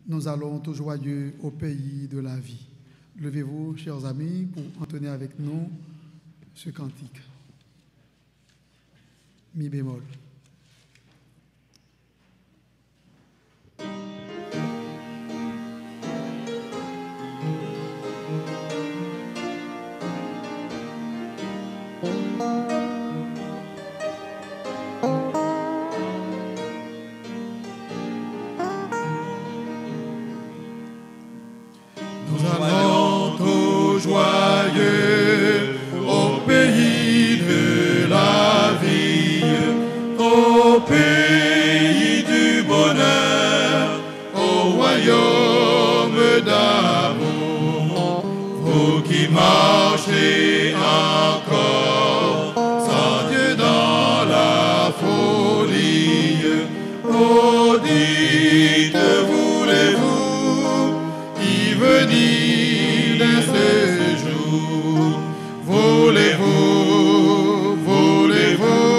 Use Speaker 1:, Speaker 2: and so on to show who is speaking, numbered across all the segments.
Speaker 1: nous allons tout joyeux au pays de la vie. Levez-vous, chers amis, pour entonner avec nous ce cantique. Mi bémol.
Speaker 2: Nous allons tout joyeux au pays de la vie, au pays du bonheur, au royaume d'amour. Vous qui marchez encore sans Dieu dans la folie, oh dites, voulez-vous y venir de ce jour? Voulez-vous, voulez-vous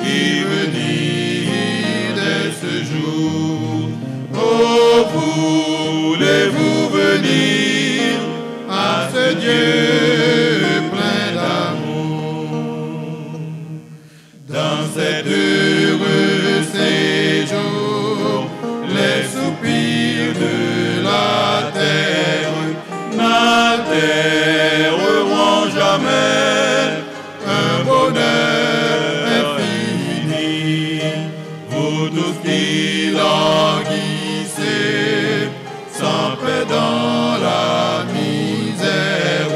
Speaker 2: y venir de ce jour? Oh, voulez-vous venir à ce Dieu plein d'amour? Dans cet heureux séjour, les soupirs de la terre n'atteindront jamais un bonheur infini. Vous tous qui languissez sans paix dans la misère,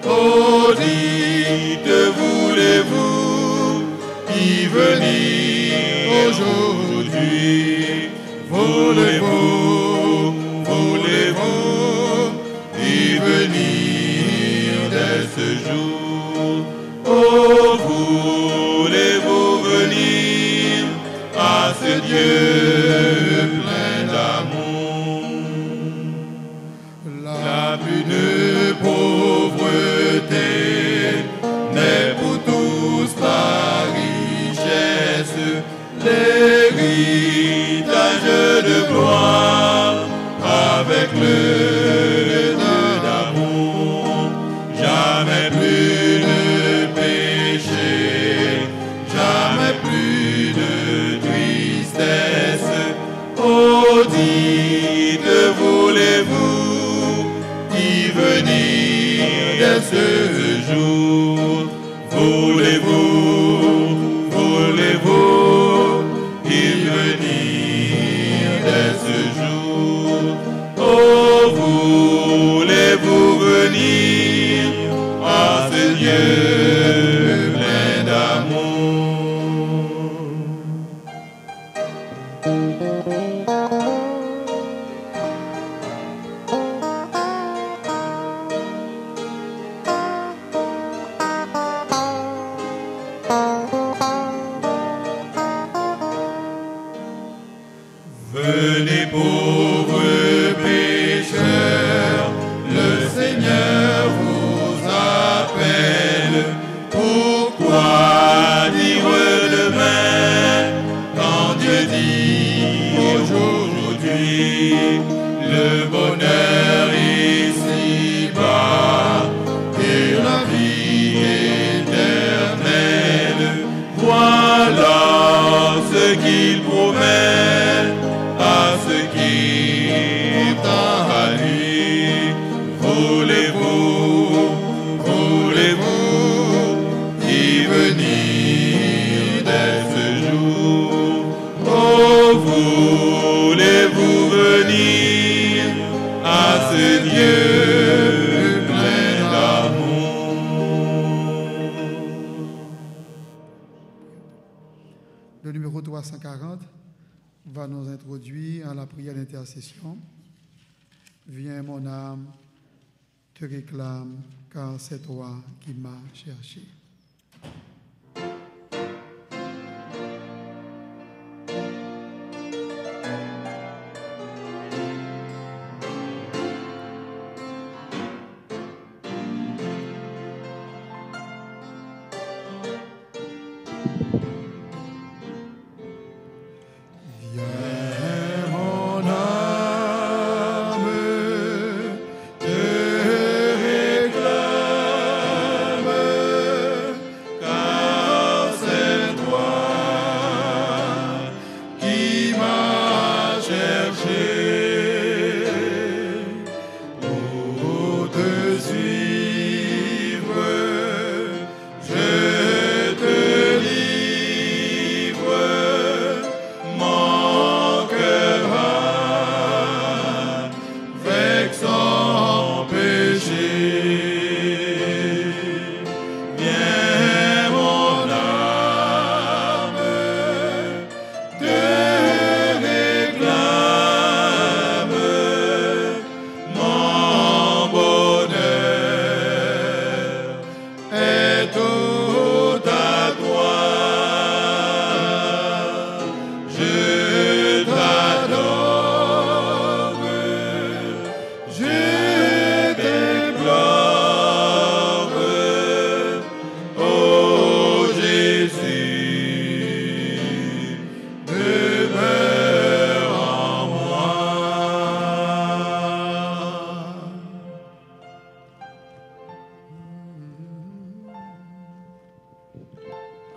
Speaker 2: oh dites, voulez-vous y venir aujourd'hui? Voulez-vous, voulez-vous y venir dès ce jour? Oh, voulez-vous venir à ce Dieu plein d'amour? La plus de pauvreté n'est pour tous la richesse, l'héritage de gloire avec le Dieu d'amour. Jamais plus de péché, jamais plus de tristesse. Oh, dites, voulez-vous y venir dès ce jour? Voulez-vous, voulez-vous y venir dès ce jour? Oh, voulez-vous venir à ce Dieu plein d'amour? Venez pauvres pécheurs, le Seigneur vous appelle. Pourquoi dire demain quand Dieu dit aujourd'hui? Le bonheur ici-bas et la vie éternelle, voilà ce qu'il promet à ceux qui croient à lui. Voulez-vous, voulez-vous y venir dès ce jour? Oh, voulez-vous venir à ce Dieu plein d'amour?
Speaker 1: Le numéro 340 va nous introduire à la prière d'intercession. Viens mon âme, te réclame, car c'est toi qui m'as cherché.
Speaker 2: Viens mon âme,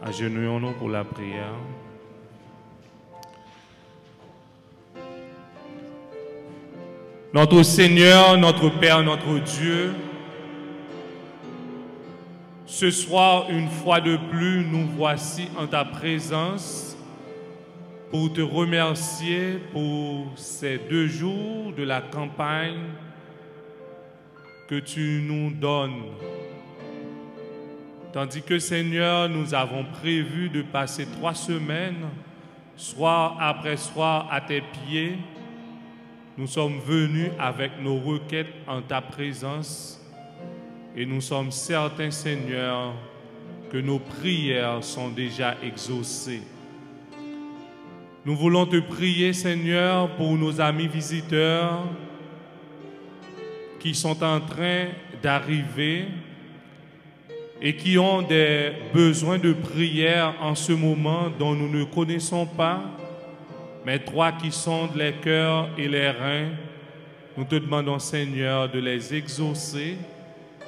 Speaker 2: Agenouillons-nous pour la prière. Notre Seigneur, notre Père, notre Dieu, ce soir, une fois de plus, nous voici en ta présence pour te remercier pour ces 2 jours de la campagne que tu nous donnes. Tandis que, Seigneur, nous avons prévu de passer 3 semaines, soir après soir, à tes pieds. Nous sommes venus avec nos requêtes en ta présence et nous sommes certains, Seigneur, que nos prières sont déjà exaucées. Nous voulons te prier, Seigneur, pour nos amis visiteurs qui sont en train d'arriver et qui ont des besoins de prière en ce moment dont nous ne connaissons pas. Mais toi qui sondes les cœurs et les reins, nous te demandons, Seigneur, de les exaucer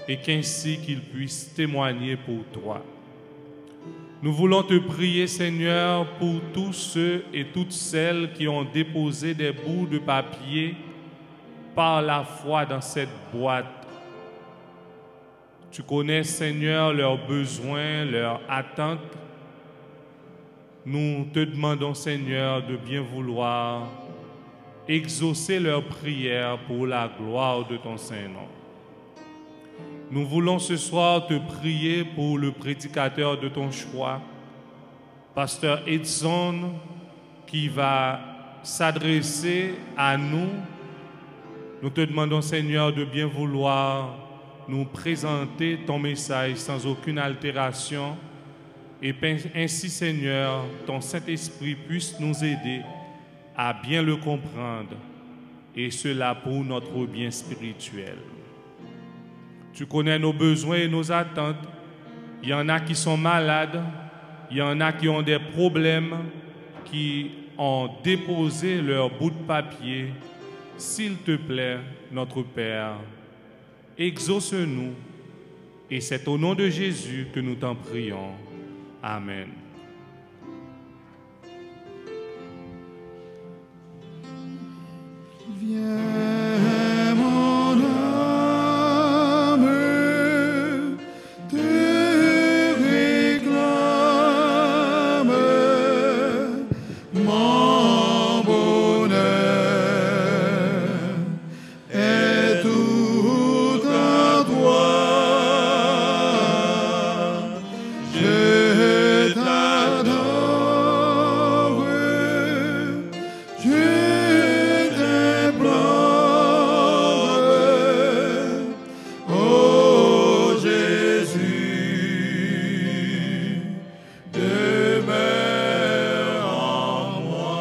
Speaker 2: et qu'ainsi qu'ils puissent témoigner pour toi. Nous voulons te prier, Seigneur, pour tous ceux et toutes celles qui ont déposé des bouts de papier par la foi dans cette boîte. Tu connais, Seigneur, leurs besoins, leurs attentes. Nous te demandons, Seigneur, de bien vouloir exaucer leurs prières pour la gloire de ton Saint-Nom. Nous voulons ce soir te prier pour le prédicateur de ton choix, Pasteur Edson, qui va s'adresser à nous. Nous te demandons, Seigneur, de bien vouloir nous présenter ton message sans aucune altération. Et ainsi, Seigneur, ton Saint-Esprit puisse nous aider à bien le comprendre, et cela pour notre bien spirituel. Tu connais nos besoins et nos attentes. Il y en a qui sont malades, il y en a qui ont des problèmes, qui ont déposé leur bout de papier. S'il te plaît, notre Père, exauce-nous, et c'est au nom de Jésus que nous t'en prions. Amen.
Speaker 1: Viens, mon âme, te réclame, mon bonheur est tout à toi. Je t'adore, je t'implore, ô Jésus, demeure en moi.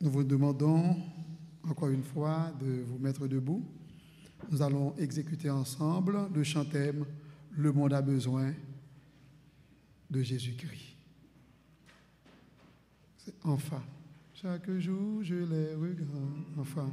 Speaker 1: Nous vous demandons encore une fois de vous mettre debout. Nous allons exécuter ensemble le chant-thème « Le monde a besoin de Jésus-Christ ». C'est enfin. Chaque jour, je les regarde. Enfin.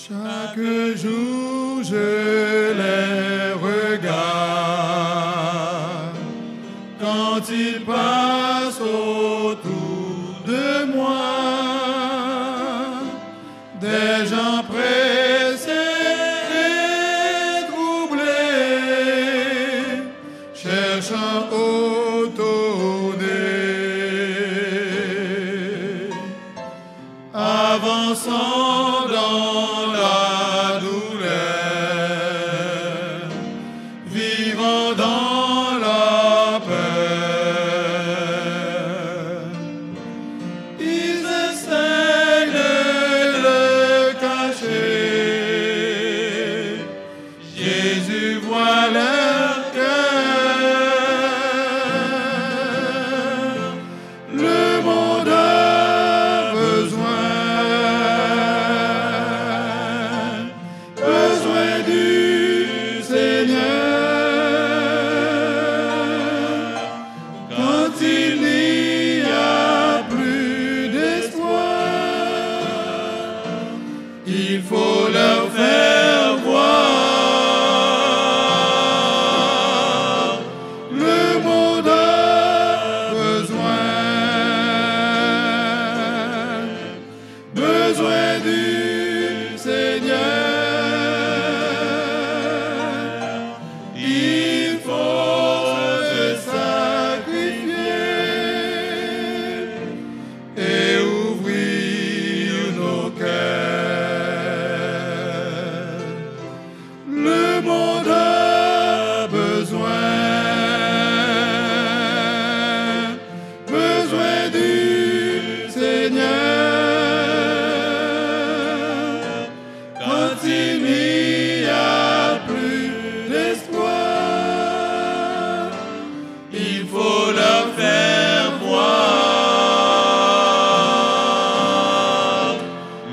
Speaker 1: Chaque jour je les regarde, quand ils passent autour de moi, des gens pressés et troublés, cherchant au tonner, avançant dans la douleur, vivant dans la peur. Ils essayent de le cacher. Jésus Seigneur, quand il n'y a plus d'espoir, il faut leur faire voir.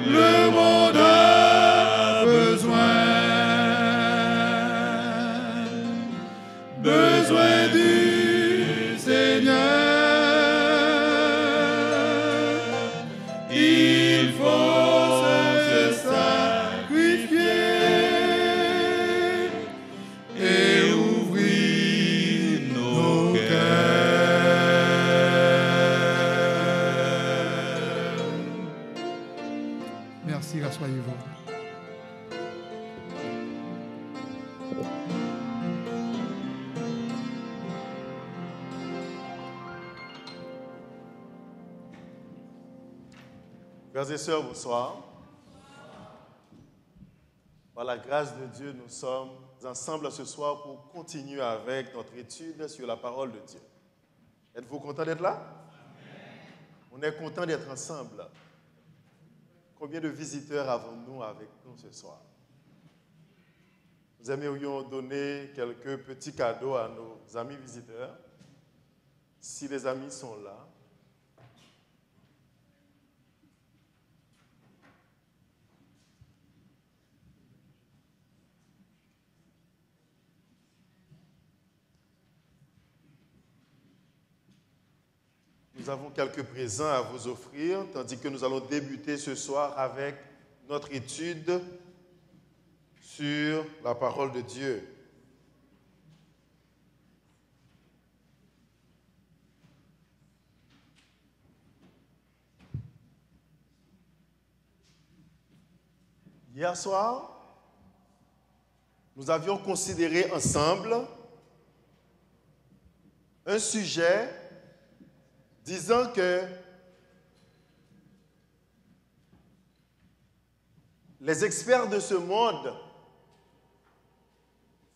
Speaker 1: Le monde a besoin du Seigneur. Il faut se sacrifier et ouvrir nos cœurs. Merci, rassoyez-vous.
Speaker 3: Frères et sœurs, bonsoir. Par la grâce de Dieu, nous sommes ensemble ce soir pour continuer avec notre étude sur la parole de Dieu. Êtes-vous content d'être là? On est content d'être ensemble. Combien de visiteurs avons-nous avec nous ce soir? Nous aimerions donner quelques petits cadeaux à nos amis visiteurs. Si les amis sont là, nous avons quelques présents à vous offrir, tandis que nous allons débuter ce soir avec notre étude sur la parole de Dieu. Hier soir, nous avions considéré ensemble un sujet disant que les experts de ce monde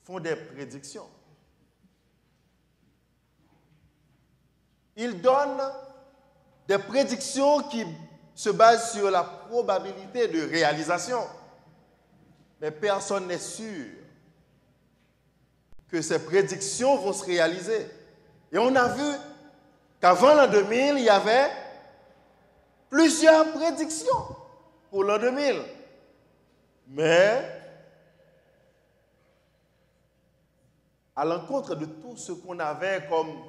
Speaker 3: font des prédictions. Ils donnent des prédictions qui se basent sur la probabilité de réalisation. Mais personne n'est sûr que ces prédictions vont se réaliser. Et on a vu qu'avant l'an 2000, il y avait plusieurs prédictions pour l'an 2000. Mais, à l'encontre de tout ce qu'on avait comme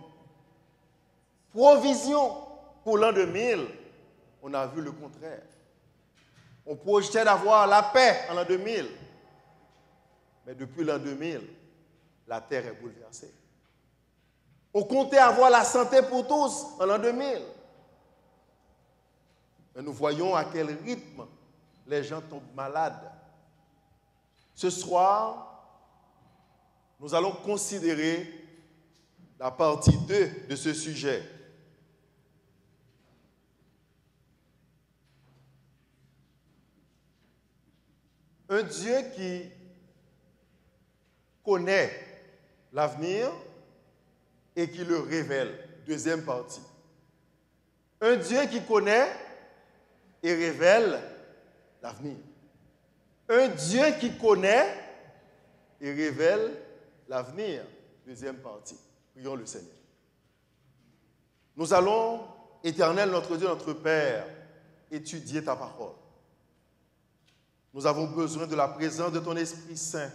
Speaker 3: provision pour l'an 2000, on a vu le contraire. On projetait d'avoir la paix en l'an 2000. Mais depuis l'an 2000, la terre est bouleversée. On comptait avoir la santé pour tous en l'an 2000. Mais nous voyons à quel rythme les gens tombent malades. Ce soir, nous allons considérer la partie 2 de ce sujet. Un Dieu qui connaît l'avenir et qui le révèle. Deuxième partie. Un Dieu qui connaît et révèle l'avenir. Un Dieu qui connaît et révèle l'avenir. Deuxième partie. Prions le Seigneur. Nous allons, Éternel, notre Dieu, notre Père, étudier ta parole. Nous avons besoin de la présence de ton Esprit Saint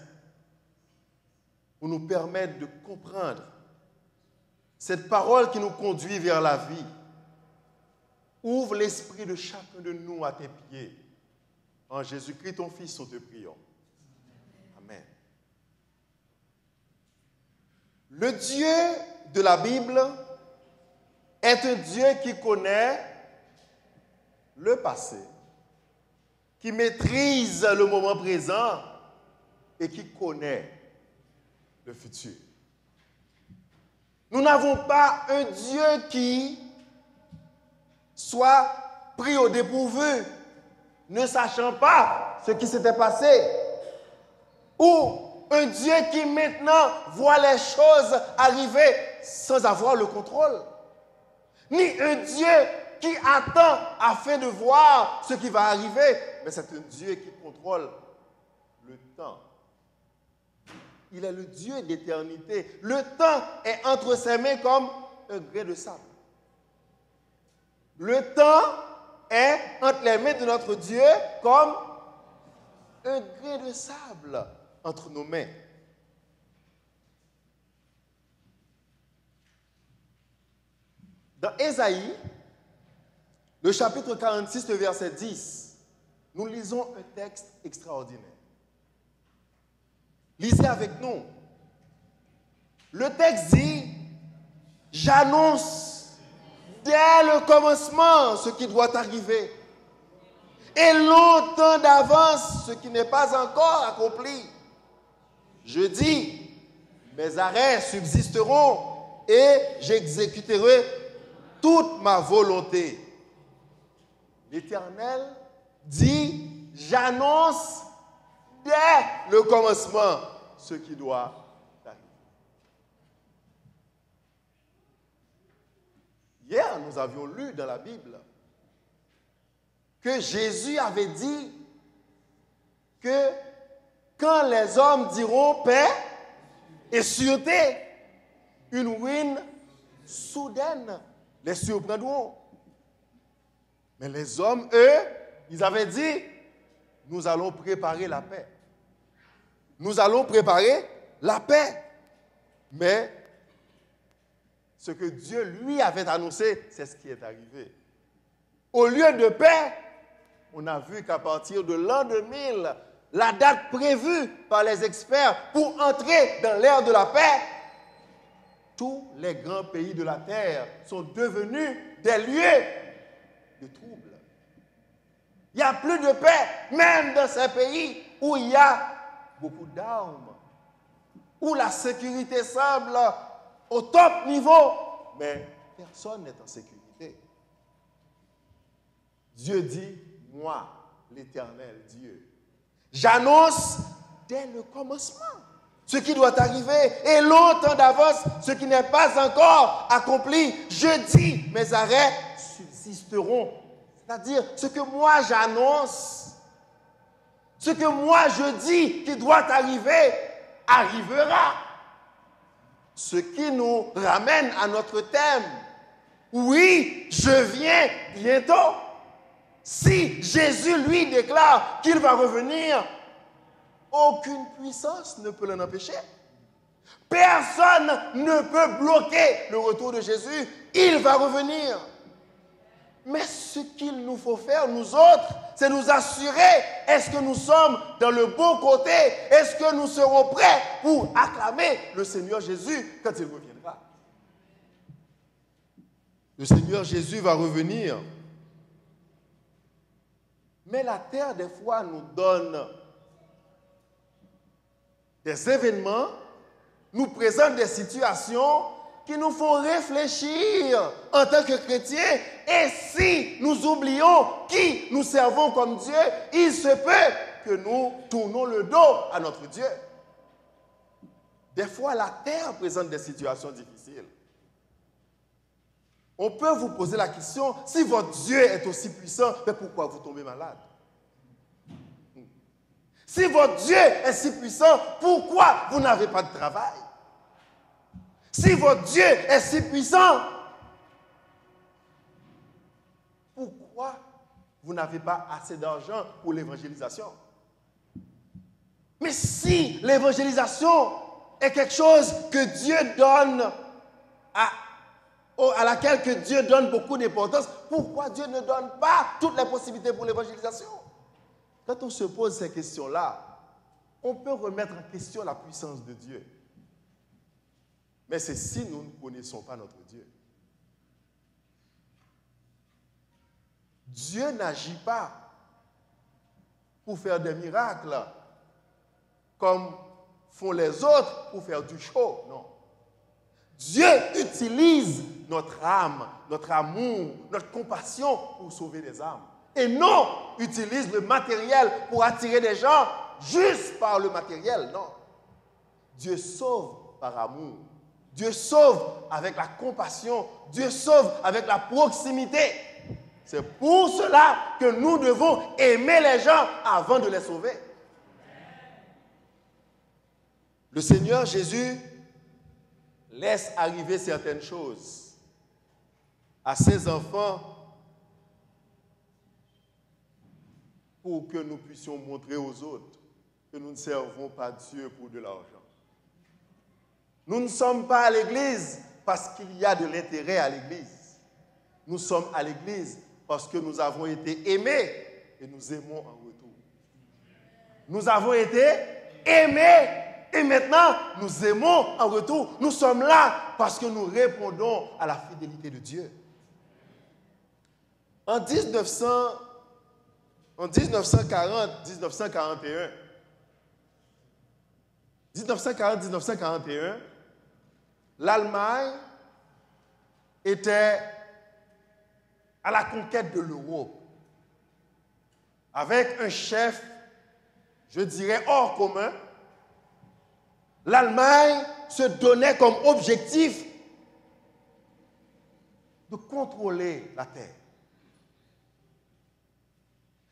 Speaker 3: pour nous permettre de comprendre cette parole qui nous conduit vers la vie. Ouvre l'esprit de chacun de nous à tes pieds. En Jésus-Christ, ton Fils, nous te prions. Amen. Le Dieu de la Bible est un Dieu qui connaît le passé, qui maîtrise le moment présent et qui connaît le futur. Nous n'avons pas un Dieu qui soit pris au dépourvu, ne sachant pas ce qui s'était passé, ou un Dieu qui maintenant voit les choses arriver sans avoir le contrôle, ni un Dieu qui attend afin de voir ce qui va arriver, mais c'est un Dieu qui contrôle le temps. Il est le Dieu d'éternité. Le temps est entre ses mains comme un grain de sable. Le temps est entre les mains de notre Dieu comme un grain de sable entre nos mains. Dans Ésaïe, le chapitre 46, le verset 10, nous lisons un texte extraordinaire. Lisez avec nous. Le texte dit, « J'annonce dès le commencement ce qui doit arriver, et longtemps d'avance ce qui n'est pas encore accompli. Je dis, mes arrêts subsisteront et j'exécuterai toute ma volonté. » L'Éternel dit, j'annonce dès le commencement ce qui doit arriver. Hier, nous avions lu dans la Bible que Jésus avait dit que quand les hommes diront paix et sûreté, une ruine soudaine les surprendront. Mais les hommes, eux, ils avaient dit, nous allons préparer la paix. Nous allons préparer la paix. Mais ce que Dieu lui avait annoncé, c'est ce qui est arrivé. Au lieu de paix, on a vu qu'à partir de l'an 2000, la date prévue par les experts pour entrer dans l'ère de la paix, tous les grands pays de la terre sont devenus des lieux de troubles. Il n'y a plus de paix, même dans ces pays où il y a beaucoup d'armes, où la sécurité semble au top niveau, mais personne n'est en sécurité. Dieu dit, moi, l'Éternel Dieu, j'annonce dès le commencement ce qui doit arriver et longtemps d'avance ce qui n'est pas encore accompli. Je dis, mes arrêts subsisteront. C'est-à-dire, ce que moi j'annonce, ce que moi je dis qui doit arriver, arrivera. Ce qui nous ramène à notre thème. Oui, je viens bientôt. Si Jésus lui déclare qu'il va revenir, aucune puissance ne peut l'en empêcher. Personne ne peut bloquer le retour de Jésus. Il va revenir. Mais ce qu'il nous faut faire, nous autres, c'est nous assurer, est-ce que nous sommes dans le bon côté? Est-ce que nous serons prêts pour acclamer le Seigneur Jésus quand il reviendra? Le Seigneur Jésus va revenir. Mais la terre, des fois, nous donne des événements, nous présente des situations qui nous font réfléchir en tant que chrétiens. Et si nous oublions qui nous servons comme Dieu, il se peut que nous tournons le dos à notre Dieu. Des fois, la terre présente des situations difficiles. On peut vous poser la question, si votre Dieu est aussi puissant, mais pourquoi vous tombez malade? Si votre Dieu est si puissant, pourquoi vous n'avez pas de travail? Si votre Dieu est si puissant, pourquoi vous n'avez pas assez d'argent pour l'évangélisation? Mais si l'évangélisation est quelque chose que Dieu donne, à laquelle que Dieu donne beaucoup d'importance, pourquoi Dieu ne donne pas toutes les possibilités pour l'évangélisation? Quand on se pose ces questions-là, on peut remettre en question la puissance de Dieu. Mais c'est si nous ne connaissons pas notre Dieu. Dieu n'agit pas pour faire des miracles comme font les autres pour faire du show, non. Dieu utilise notre âme, notre amour, notre compassion pour sauver des âmes. Et non utilise le matériel pour attirer des gens juste par le matériel, non. Dieu sauve par amour. Dieu sauve avec la compassion. Dieu sauve avec la proximité. C'est pour cela que nous devons aimer les gens avant de les sauver. Le Seigneur Jésus laisse arriver certaines choses à ses enfants pour que nous puissions montrer aux autres que nous ne servons pas Dieu pour de l'argent. Nous ne sommes pas à l'église parce qu'il y a de l'intérêt à l'église. Nous sommes à l'église parce que nous avons été aimés et nous aimons en retour. Nous avons été aimés et maintenant nous aimons en retour. Nous sommes là parce que nous répondons à la fidélité de Dieu. En 1940-1941, l'Allemagne était à la conquête de l'Europe avec un chef, je dirais, hors commun. L'Allemagne se donnait comme objectif de contrôler la terre.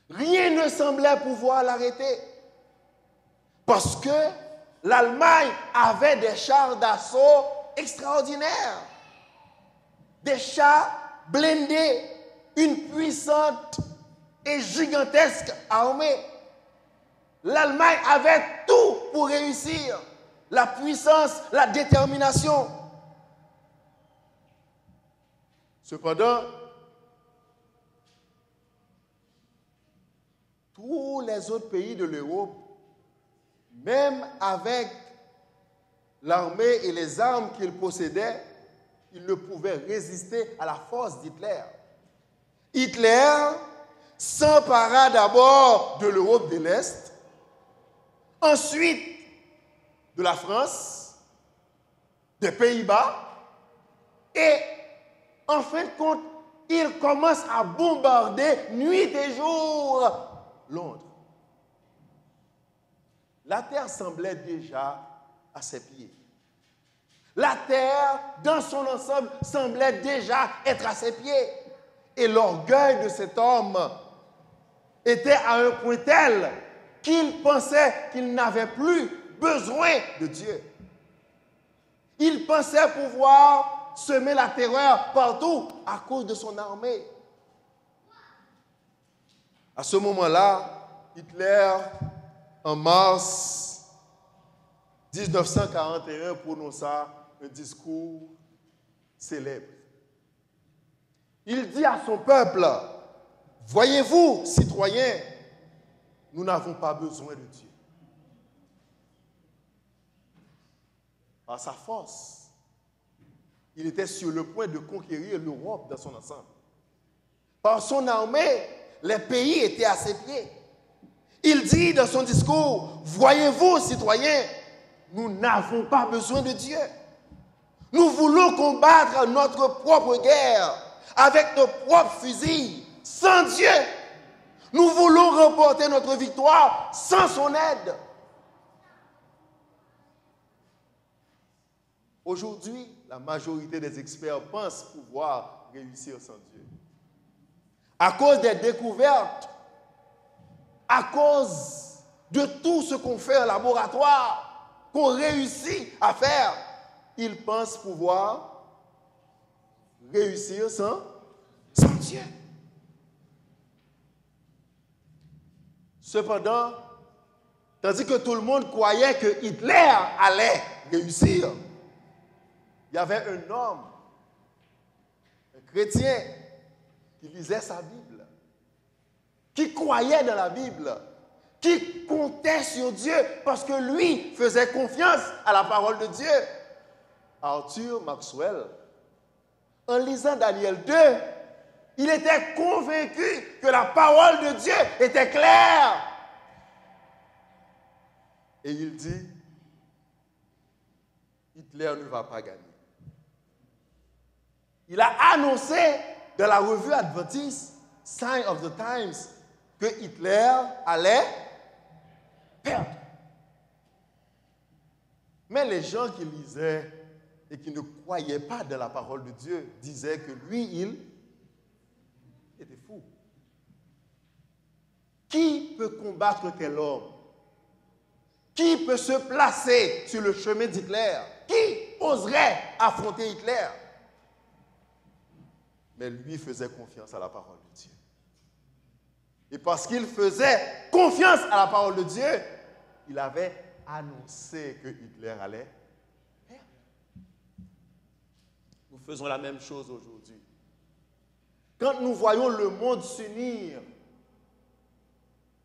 Speaker 3: Rien ne semblait pouvoir l'arrêter parce que l'Allemagne avait des chars d'assaut extraordinaires, des chars blindés, une puissante et gigantesque armée. L'Allemagne avait tout pour réussir, la puissance, la détermination. Cependant, tous les autres pays de l'Europe, même avec l'armée et les armes qu'ils possédaient, ils ne pouvaient résister à la force d'Hitler. Hitler s'empara d'abord de l'Europe de l'Est, ensuite de la France, des Pays-Bas, et en fin de compte, il commence à bombarder nuit et jour Londres. La terre semblait déjà à ses pieds. La terre, dans son ensemble, semblait déjà être à ses pieds. Et l'orgueil de cet homme était à un point tel qu'il pensait qu'il n'avait plus besoin de Dieu. Il pensait pouvoir semer la terreur partout à cause de son armée. À ce moment-là, Hitler, en mars 1941, prononça un discours célèbre. Il dit à son peuple, « Voyez-vous, citoyens, nous n'avons pas besoin de Dieu. » Par sa force, il était sur le point de conquérir l'Europe dans son ensemble. Par son armée, les pays étaient à ses pieds. Il dit dans son discours, « Voyez-vous, citoyens, nous n'avons pas besoin de Dieu. Nous voulons combattre notre propre guerre avec nos propres fusils, sans Dieu. Nous voulons remporter notre victoire sans son aide. » Aujourd'hui, la majorité des experts pensent pouvoir réussir sans Dieu. À cause des découvertes, à cause de tout ce qu'on fait en laboratoire, qu'on réussit à faire, ils pensent pouvoir réussir sans Dieu. Cependant, tandis que tout le monde croyait que Hitler allait réussir, il y avait un homme, un chrétien, qui lisait sa Bible, qui croyait dans la Bible, qui comptait sur Dieu parce que lui faisait confiance à la parole de Dieu. Arthur Maxwell, en lisant Daniel 2, il était convaincu que la parole de Dieu était claire. Et il dit, Hitler ne va pas gagner. Il a annoncé dans la revue adventiste, Sign of the Times, que Hitler allait perdre. Mais les gens qui lisaient et qui ne croyaient pas dans la parole de Dieu disaient que lui, il était fou. Qui peut combattre tel homme? Qui peut se placer sur le chemin d'Hitler? Qui oserait affronter Hitler? Mais lui faisait confiance à la parole de Dieu. Et parce qu'il faisait confiance à la parole de Dieu, il avait annoncé que Hitler allait perdre. Nous faisons la même chose aujourd'hui. Quand nous voyons le monde s'unir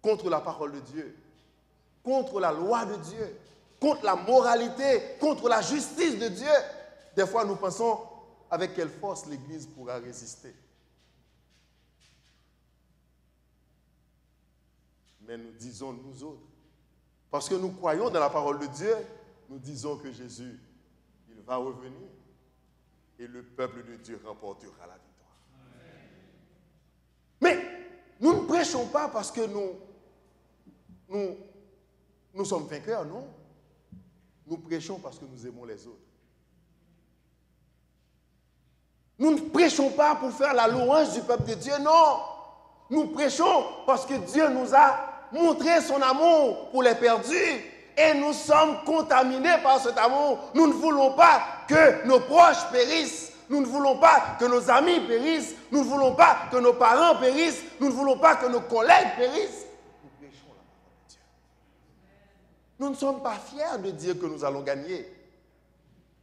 Speaker 3: contre la parole de Dieu, contre la loi de Dieu, contre la moralité, contre la justice de Dieu, des fois nous pensons avec quelle force l'Église pourra résister. Mais nous disons nous autres, parce que nous croyons dans la parole de Dieu, nous disons que Jésus, il va revenir et le peuple de Dieu remportera la victoire. Mais nous ne prêchons pas parce que nous sommes vainqueurs, non. Nous prêchons parce que nous aimons les autres. Nous ne prêchons pas pour faire la louange du peuple de Dieu, non. Nous prêchons parce que Dieu nous a montré son amour pour les perdus et nous sommes contaminés par cet amour. Nous ne voulons pas que nos proches périssent. Nous ne voulons pas que nos amis périssent. Nous ne voulons pas que nos parents périssent. Nous ne voulons pas que nos collègues périssent. Nous prêchons la parole de Dieu. Nous ne sommes pas fiers de dire que nous allons gagner.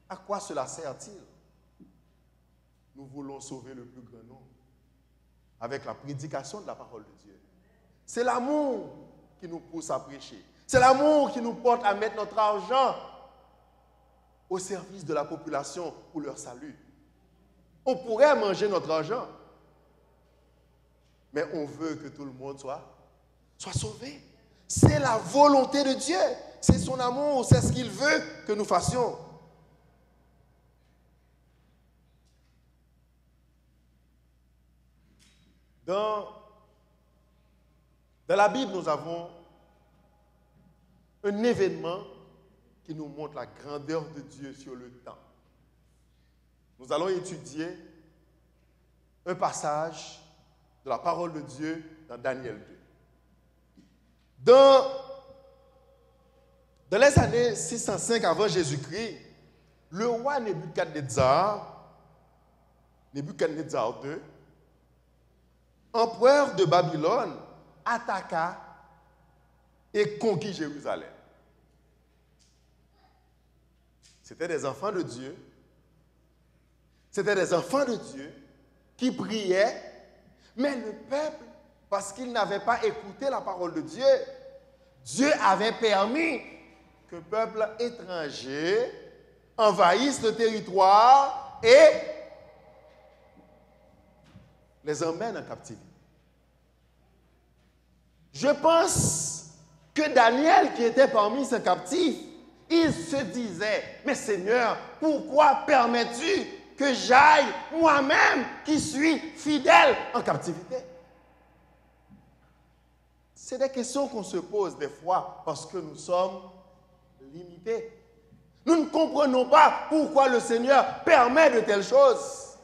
Speaker 3: À quoi cela sert-il? Nous voulons sauver le plus grand nombre avec la prédication de la parole de Dieu. C'est l'amour qui nous pousse à prêcher. C'est l'amour qui nous porte à mettre notre argent au service de la population pour leur salut. On pourrait manger notre argent, mais on veut que tout le monde soit sauvé. C'est la volonté de Dieu. C'est son amour. C'est ce qu'il veut que nous fassions. Dans la Bible, nous avons un événement qui nous montre la grandeur de Dieu sur le temps. Nous allons étudier un passage de la parole de Dieu dans Daniel 2. Dans les années 605 avant Jésus-Christ, le roi Nebuchadnezzar II, empereur de Babylone, attaqua et conquit Jérusalem. C'était des enfants de Dieu. C'était des enfants de Dieu qui priaient, mais le peuple, parce qu'il n'avait pas écouté la parole de Dieu, Dieu avait permis que peuple étranger envahisse le territoire et les emmène en captivité. Je pense que Daniel, qui était parmi ces captifs, il se disait, mais Seigneur, pourquoi permets-tu que j'aille moi-même qui suis fidèle en captivité? C'est des questions qu'on se pose des fois parce que nous sommes limités. Nous ne comprenons pas pourquoi le Seigneur permet de telles choses.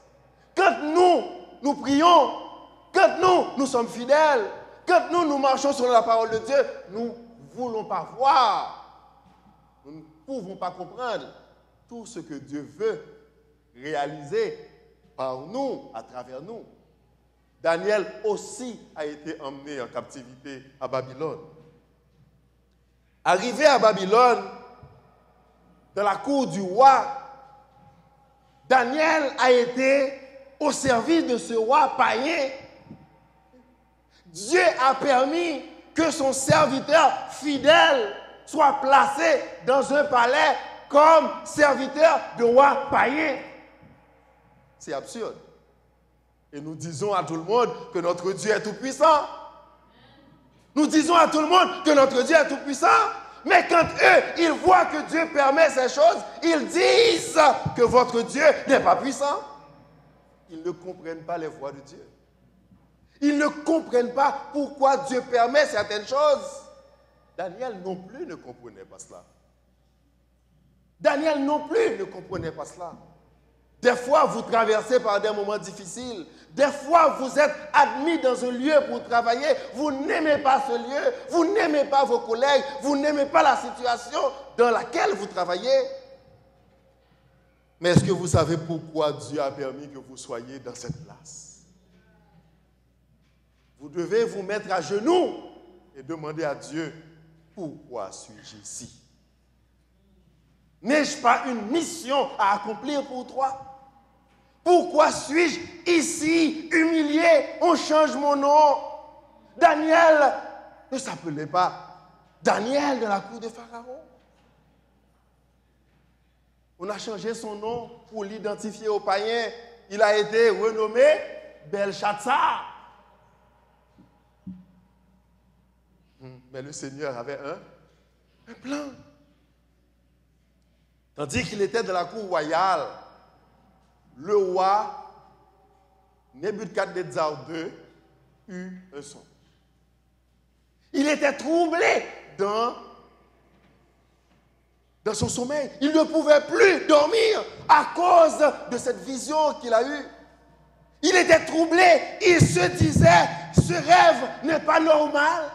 Speaker 3: Quand nous prions, quand nous sommes fidèles, quand nous marchons sur la parole de Dieu, nous ne voulons pas voir. Nous ne pouvons pas comprendre tout ce que Dieu veut réaliser par nous, à travers nous. Daniel aussi a été emmené en captivité à Babylone. Arrivé à Babylone, dans la cour du roi, Daniel a été au service de ce roi païen. Dieu a permis que son serviteur fidèle soit placé dans un palais comme serviteur de roi païen. C'est absurde. Et nous disons à tout le monde que notre Dieu est tout-puissant. Nous disons à tout le monde que notre Dieu est tout-puissant. Mais quand eux, ils voient que Dieu permet ces choses, ils disent que votre Dieu n'est pas puissant. Ils ne comprennent pas les voies de Dieu. Ils ne comprennent pas pourquoi Dieu permet certaines choses. Daniel non plus ne comprenait pas cela. Daniel non plus ne comprenait pas cela. Des fois, vous traversez par des moments difficiles. Des fois, vous êtes admis dans un lieu pour travailler. Vous n'aimez pas ce lieu. Vous n'aimez pas vos collègues. Vous n'aimez pas la situation dans laquelle vous travaillez. Mais est-ce que vous savez pourquoi Dieu a permis que vous soyez dans cette place? Vous devez vous mettre à genoux et demander à Dieu, pourquoi suis-je ici? N'ai-je pas une mission à accomplir pour toi? Pourquoi suis-je ici, humilié? On change mon nom. Daniel ne s'appelait pas Daniel de la cour de Pharaon. On a changé son nom pour l'identifier aux païens. Il a été renommé Belshazzar. Mais le Seigneur avait un plan. Tandis qu'il était dans la cour royale, le roi Nebuchadnezzar II eut un songe. Il était troublé dans son sommeil. Il ne pouvait plus dormir à cause de cette vision qu'il a eue. Il était troublé. Il se disait, ce rêve n'est pas normal.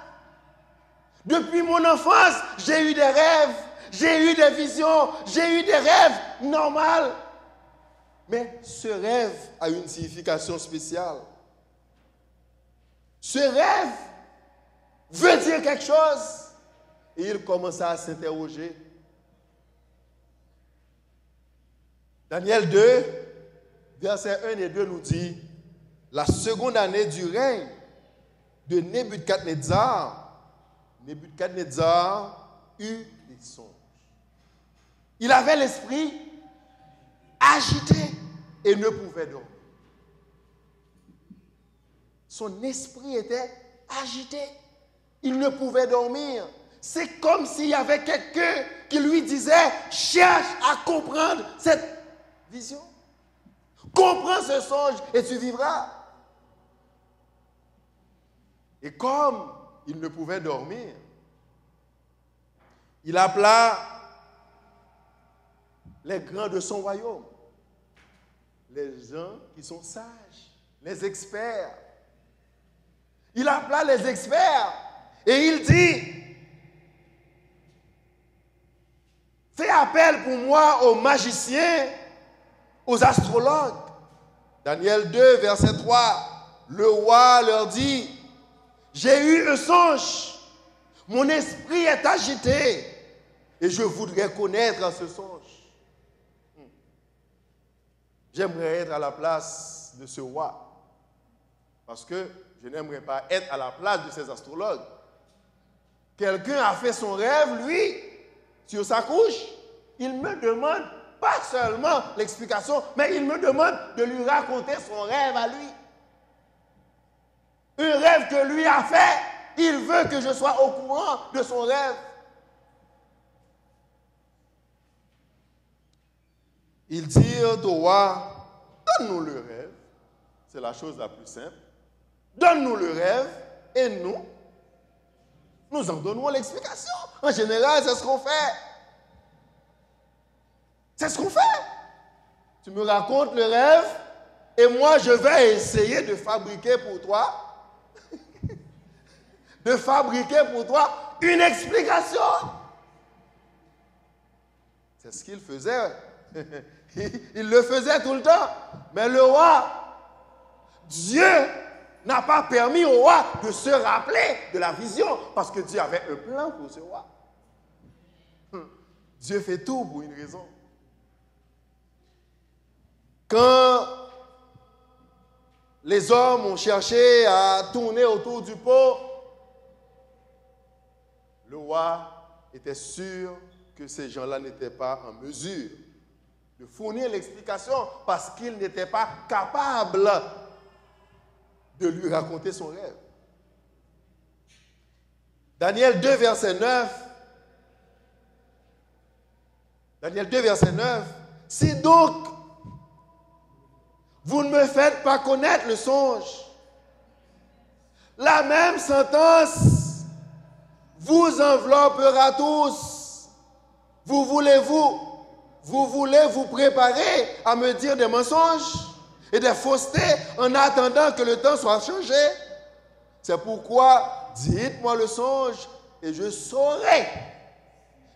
Speaker 3: Depuis mon enfance, j'ai eu des rêves, j'ai eu des visions, j'ai eu des rêves normaux. Mais ce rêve a une signification spéciale. Ce rêve veut dire quelque chose. Et il commença à s'interroger. Daniel 2, versets 1 et 2 nous dit, la seconde année du règne de Nebuchadnezzar eut des songes. Il avait l'esprit agité et ne pouvait dormir. Son esprit était agité. Il ne pouvait dormir. C'est comme s'il y avait quelqu'un qui lui disait, cherche à comprendre cette vision. Comprends ce songe et tu vivras. Et comme il ne pouvait dormir, il appela les grands de son royaume, les gens qui sont sages, les experts. Il appela les experts et il dit, fais appel pour moi aux magiciens, aux astrologues. Daniel 2, verset 3, le roi leur dit, j'ai eu un songe, mon esprit est agité et je voudrais connaître ce songe. J'aimerais être à la place de ce roi parce que je n'aimerais pas être à la place de ces astrologues. Quelqu'un a fait son rêve, lui, sur sa couche. Il me demande pas seulement l'explication, mais il me demande de lui raconter son rêve à lui. Un rêve que lui a fait, il veut que je sois au courant de son rêve. Ils dirent au roi, donne-nous le rêve. C'est la chose la plus simple. Donne-nous le rêve et nous en donnons l'explication. En général, c'est ce qu'on fait. C'est ce qu'on fait. Tu me racontes le rêve et moi, je vais essayer de fabriquer pour toi une explication. C'est ce qu'il faisait. Il le faisait tout le temps. Mais le roi, Dieu n'a pas permis au roi de se rappeler de la vision parce que Dieu avait un plan pour ce roi. Dieu fait tout pour une raison. Quand les hommes ont cherché à tourner autour du pot, le roi était sûr que ces gens-là n'étaient pas en mesure de fournir l'explication parce qu'ils n'étaient pas capables de lui raconter son rêve. Daniel 2, verset 9. Daniel 2, verset 9. Si donc vous ne me faites pas connaître le songe, la même sentence vous enveloppera tous. Vous voulez-vous vous voulez vous préparer à me dire des mensonges et des faussetés en attendant que le temps soit changé. C'est pourquoi, dites-moi le songe et je saurai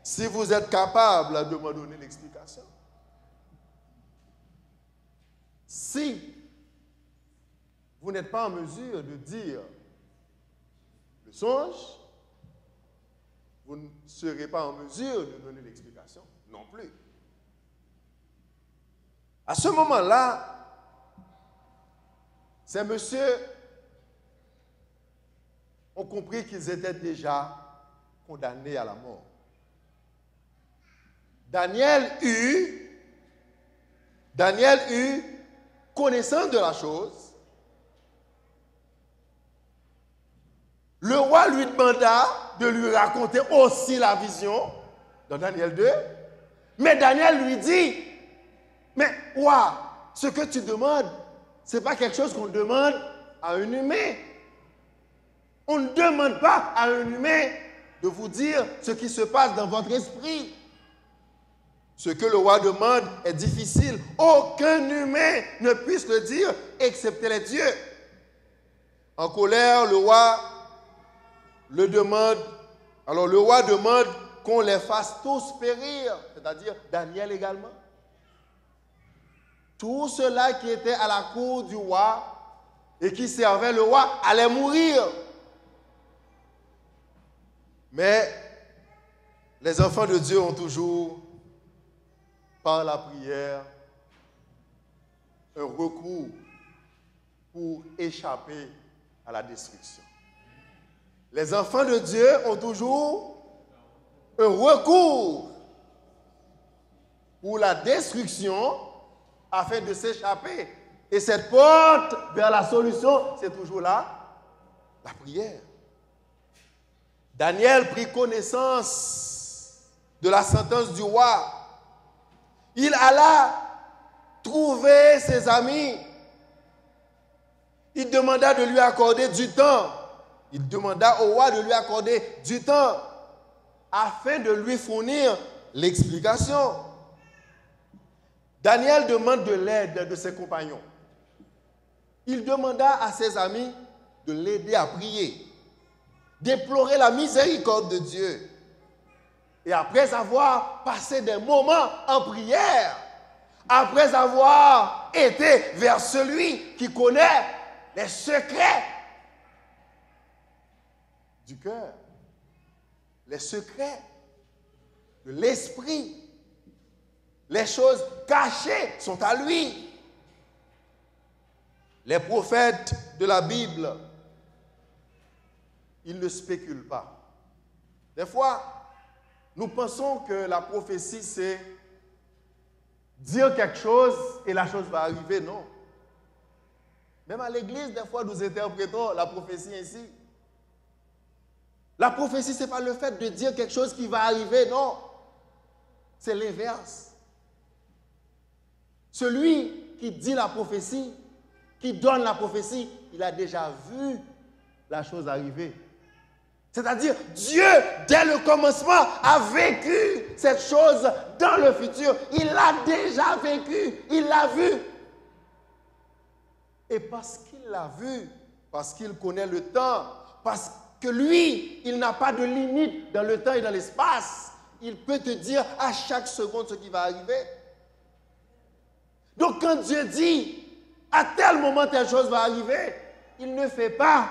Speaker 3: si vous êtes capable de me donner l'explication. Si vous n'êtes pas en mesure de dire le songe, vous ne serez pas en mesure de donner l'explication non plus. À ce moment-là, ces messieurs ont compris qu'ils étaient déjà condamnés à la mort. Daniel eut connaissance de la chose. Le roi lui demanda de lui raconter aussi la vision dans Daniel 2. Mais Daniel lui dit, mais roi, ce que tu demandes, ce n'est pas quelque chose qu'on demande à un humain. On ne demande pas à un humain de vous dire ce qui se passe dans votre esprit. Ce que le roi demande est difficile. Aucun humain ne puisse le dire, excepté les dieux. En colère, le roi le demande. Alors le roi demande qu'on les fasse tous périr, c'est-à-dire Daniel également. Tous ceux-là qui étaient à la cour du roi et qui servaient le roi allaient mourir. Mais les enfants de Dieu ont toujours, par la prière, un recours pour échapper à la destruction. Les enfants de Dieu ont toujours un recours pour la destruction afin de s'échapper. Et cette porte vers la solution, c'est toujours là, la prière. Daniel prit connaissance de la sentence du roi. Il alla trouver ses amis. Il demanda de lui accorder du temps. Il demanda au roi de lui accorder du temps afin de lui fournir l'explication. Daniel demande de l'aide de ses compagnons. Il demanda à ses amis de l'aider à prier, déplorer la miséricorde de Dieu. Et après avoir passé des moments en prière, après avoir été vers celui qui connaît les secrets du cœur, les secrets de l'esprit, les choses cachées sont à lui. Les prophètes de la Bible, ils ne spéculent pas. Des fois, nous pensons que la prophétie, c'est dire quelque chose et la chose va arriver. Non. Même à l'église, des fois, nous interprétons la prophétie ainsi. La prophétie, ce n'est pas le fait de dire quelque chose qui va arriver, non. C'est l'inverse. Celui qui dit la prophétie, qui donne la prophétie, il a déjà vu la chose arriver. C'est-à-dire, Dieu, dès le commencement, a vécu cette chose dans le futur. Il l'a déjà vécu, il l'a vu. Et parce qu'il l'a vu, parce qu'il connaît le temps, parce que lui, il n'a pas de limite dans le temps et dans l'espace, il peut te dire à chaque seconde ce qui va arriver. Donc quand Dieu dit, à tel moment telle chose va arriver, il ne fait pas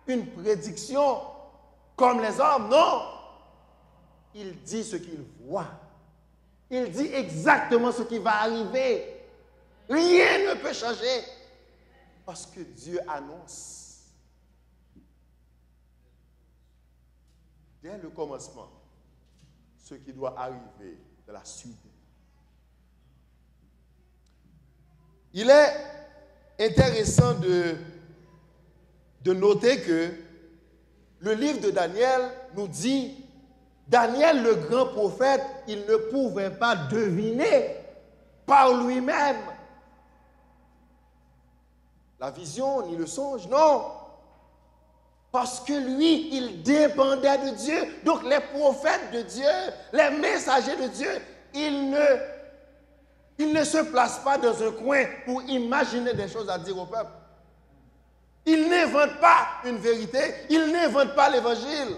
Speaker 3: une prédiction comme les hommes, non. Il dit ce qu'il voit. Il dit exactement ce qui va arriver. Rien ne peut changer parce que Dieu annonce dès le commencement ce qui doit arriver de la suite. Il est intéressant de noter que le livre de Daniel nous dit, Daniel le grand prophète, il ne pouvait pas deviner par lui-même la vision ni le songe, non. Parce que lui, il dépendait de Dieu. Donc les prophètes de Dieu, les messagers de Dieu, il ne se place pas dans un coin pour imaginer des choses à dire au peuple. Il n'invente pas une vérité, il n'invente pas l'évangile.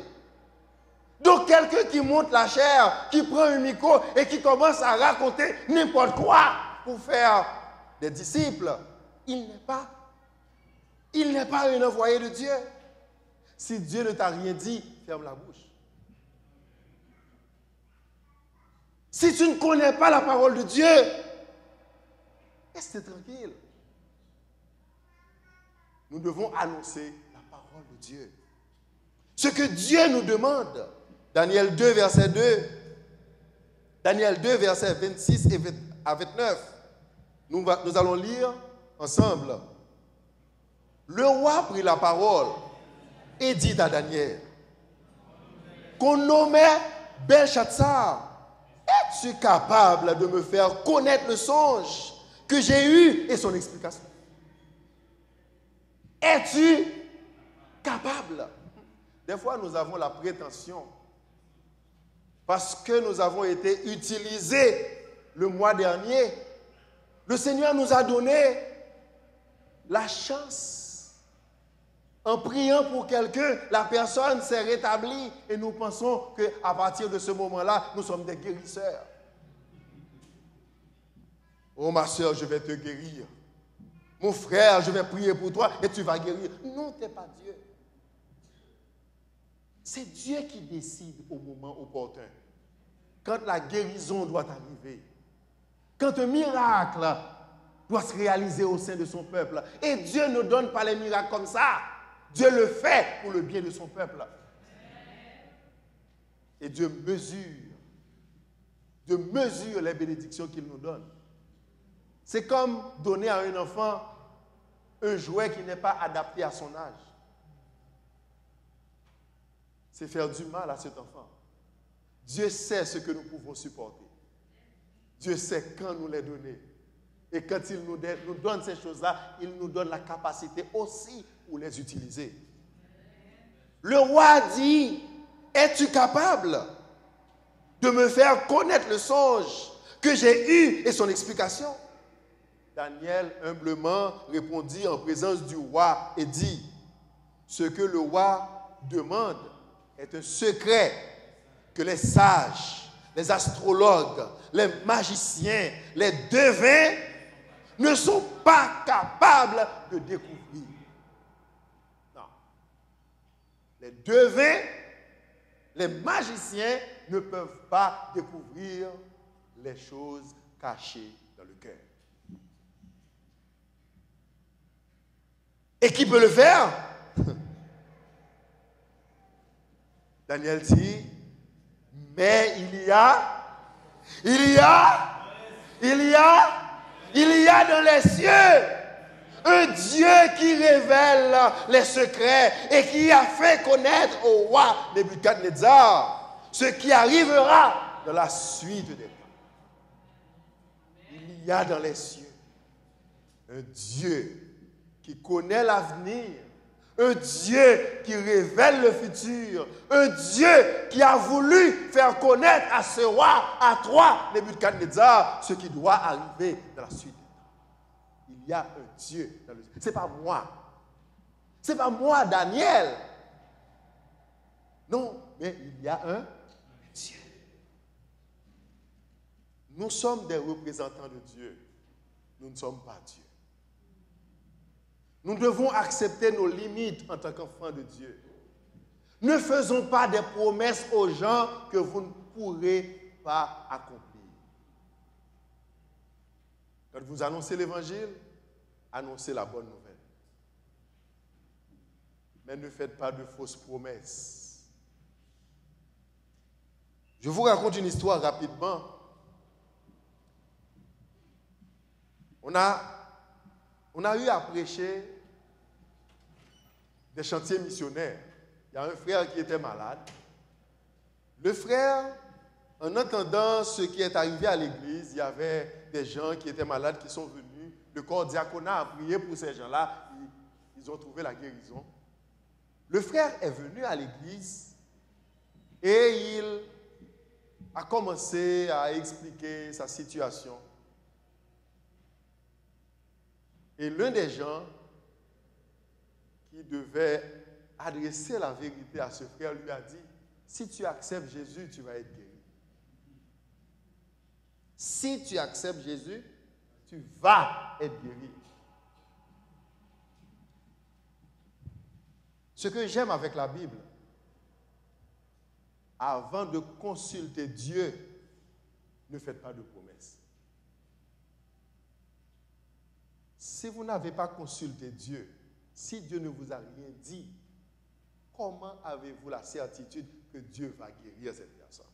Speaker 3: Donc quelqu'un qui monte la chair, qui prend un micro et qui commence à raconter n'importe quoi pour faire des disciples, il n'est pas un envoyé de Dieu. Si Dieu ne t'a rien dit, ferme la bouche. Si tu ne connais pas la parole de Dieu, reste tranquille. Nous devons annoncer la parole de Dieu. Ce que Dieu nous demande, Daniel 2, verset 2, Daniel 2, verset 26 à 29, nous allons lire ensemble. Le roi prit la parole et dit à Daniel, qu'on nommait Belshazzar, es-tu capable de me faire connaître le songe que j'ai eu et son explication? Es-tu capable? Des fois, nous avons la prétention, parce que nous avons été utilisés le mois dernier, le Seigneur nous a donné la chance. En priant pour quelqu'un, la personne s'est rétablie et nous pensons qu'à partir de ce moment-là, nous sommes des guérisseurs. Oh ma soeur, je vais te guérir. Mon frère, je vais prier pour toi et tu vas guérir. Non, tu n'es pas Dieu. C'est Dieu qui décide au moment opportun. Quand la guérison doit arriver. Quand un miracle doit se réaliser au sein de son peuple. Et Dieu ne donne pas les miracles comme ça. Dieu le fait pour le bien de son peuple. Et Dieu mesure les bénédictions qu'il nous donne. C'est comme donner à un enfant un jouet qui n'est pas adapté à son âge. C'est faire du mal à cet enfant. Dieu sait ce que nous pouvons supporter. Dieu sait quand nous les donner. Et quand il nous donne ces choses-là, il nous donne la capacité aussi pour les utiliser. Le roi dit, es-tu capable de me faire connaître le songe que j'ai eu et son explication? Daniel humblement répondit en présence du roi et dit, ce que le roi demande est un secret que les sages, les astrologues, les magiciens, les devins ne sont pas capables de découvrir. Non. Les devins, les magiciens ne peuvent pas découvrir les choses cachées dans le cœur. Et qui peut le faire? Daniel dit, mais il y a dans les cieux un Dieu qui révèle les secrets et qui a fait connaître au roi Nebuchadnezzar ce qui arrivera dans la suite des temps. Il y a dans les cieux un Dieu qui connaît l'avenir, un Dieu qui révèle le futur, un Dieu qui a voulu faire connaître à ce roi, à toi, Nebuchadnezzar, ce qui doit arriver dans la suite. Il y a un Dieu dans le ciel. Ce n'est pas moi. Ce n'est pas moi, Daniel. Non, mais il y a un Dieu. Nous sommes des représentants de Dieu. Nous ne sommes pas Dieu. Nous devons accepter nos limites en tant qu'enfants de Dieu. Ne faisons pas des promesses aux gens que vous ne pourrez pas accomplir. Quand vous annoncez l'évangile, annoncez la bonne nouvelle. Mais ne faites pas de fausses promesses. Je vous raconte une histoire rapidement. On a eu à prêcher des chantiers missionnaires. Il y a un frère qui était malade. Le frère, en entendant ce qui est arrivé à l'église, il y avait des gens qui étaient malades qui sont venus. Le corps diaconat a prié pour ces gens-là. Ils ont trouvé la guérison. Le frère est venu à l'église et il a commencé à expliquer sa situation. Et l'un des gens qui devait adresser la vérité à ce frère lui a dit, si tu acceptes Jésus, tu vas être guéri. Si tu acceptes Jésus, tu vas être guéri. Ce que j'aime avec la Bible, avant de consulter Dieu, ne faites pas de promesses. Si vous n'avez pas consulté Dieu, si Dieu ne vous a rien dit, comment avez-vous la certitude que Dieu va guérir cette personne?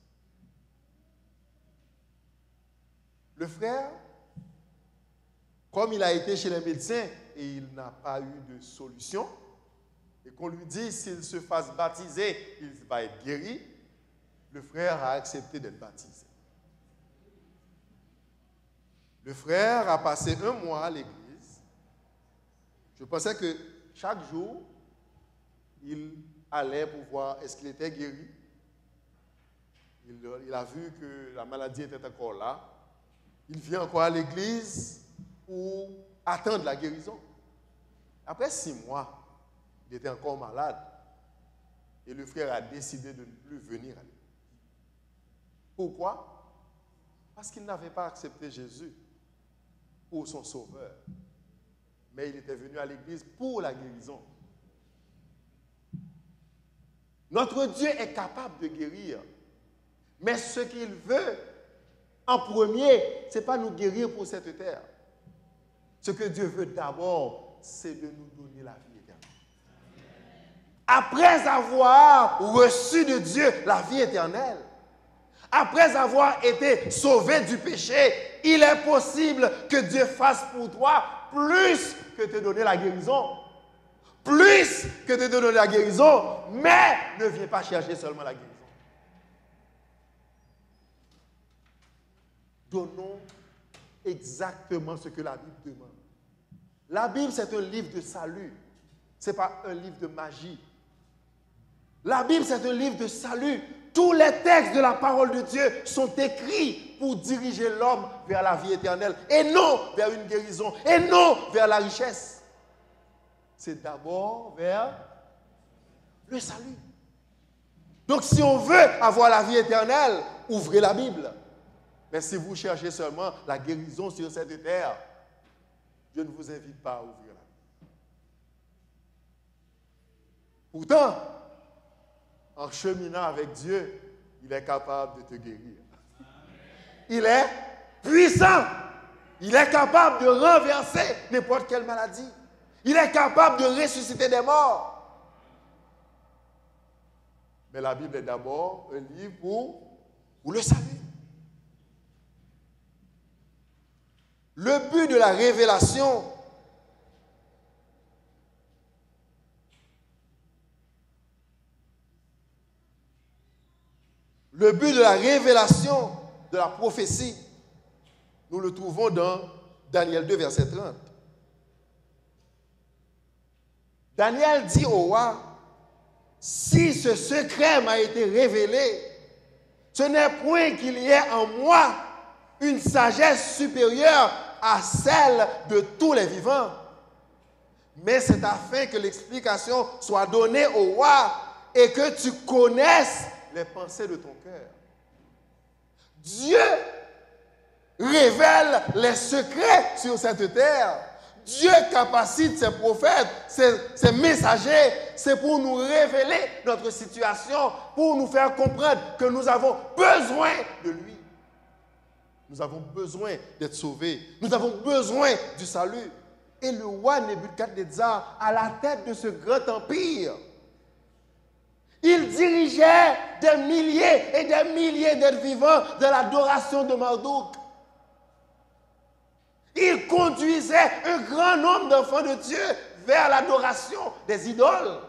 Speaker 3: Le frère, comme il a été chez les médecins et il n'a pas eu de solution, et qu'on lui dit s'il se fasse baptiser, il va être guéri, le frère a accepté d'être baptisé. Le frère a passé 1 mois à l'église. Je pensais que chaque jour, il allait pour voir est-ce qu'il était guéri. Il a vu que la maladie était encore là. Il vient encore à l'église pour attendre la guérison. Après 6 mois, il était encore malade. Et le frère a décidé de ne plus venir à l'église. Pourquoi? Parce qu'il n'avait pas accepté Jésus pour son sauveur. Mais il était venu à l'église pour la guérison. Notre Dieu est capable de guérir. Mais ce qu'il veut, en premier, ce n'est pas nous guérir pour cette terre. Ce que Dieu veut d'abord, c'est de nous donner la vie éternelle. Après avoir reçu de Dieu la vie éternelle, après avoir été sauvé du péché, il est possible que Dieu fasse pour toi plus que te donner la guérison. Plus que te donner la guérison, mais ne viens pas chercher seulement la guérison. Donnons exactement ce que la Bible demande. La Bible, c'est un livre de salut. Ce n'est pas un livre de magie. La Bible, c'est un livre de salut. Tous les textes de la parole de Dieu sont écrits pour diriger l'homme vers la vie éternelle et non vers une guérison et non vers la richesse. C'est d'abord vers le salut. Donc si on veut avoir la vie éternelle, ouvrez la Bible. Mais si vous cherchez seulement la guérison sur cette terre, je ne vous invite pas à ouvrir la Bible. Pourtant, en cheminant avec Dieu, il est capable de te guérir. Il est puissant. Il est capable de renverser n'importe quelle maladie. Il est capable de ressusciter des morts. Mais la Bible est d'abord un livre pour le salut. Le but de la révélation, de la prophétie, nous le trouvons dans Daniel 2, verset 30. Daniel dit au roi, si ce secret m'a été révélé, ce n'est point qu'il y ait en moi une sagesse supérieure à celle de tous les vivants. Mais c'est afin que l'explication soit donnée au roi et que tu connaisses les pensées de ton cœur. Dieu révèle les secrets sur cette terre. Dieu capacite ses prophètes, ses messagers, c'est pour nous révéler notre situation, pour nous faire comprendre que nous avons besoin de lui. Nous avons besoin d'être sauvés. Nous avons besoin du salut. Et le roi Nebuchadnezzar, à la tête de ce grand empire, il dirigeait des milliers et des milliers d'êtres vivants dans l'adoration de Marduk. Il conduisait un grand nombre d'enfants de Dieu vers l'adoration des idoles.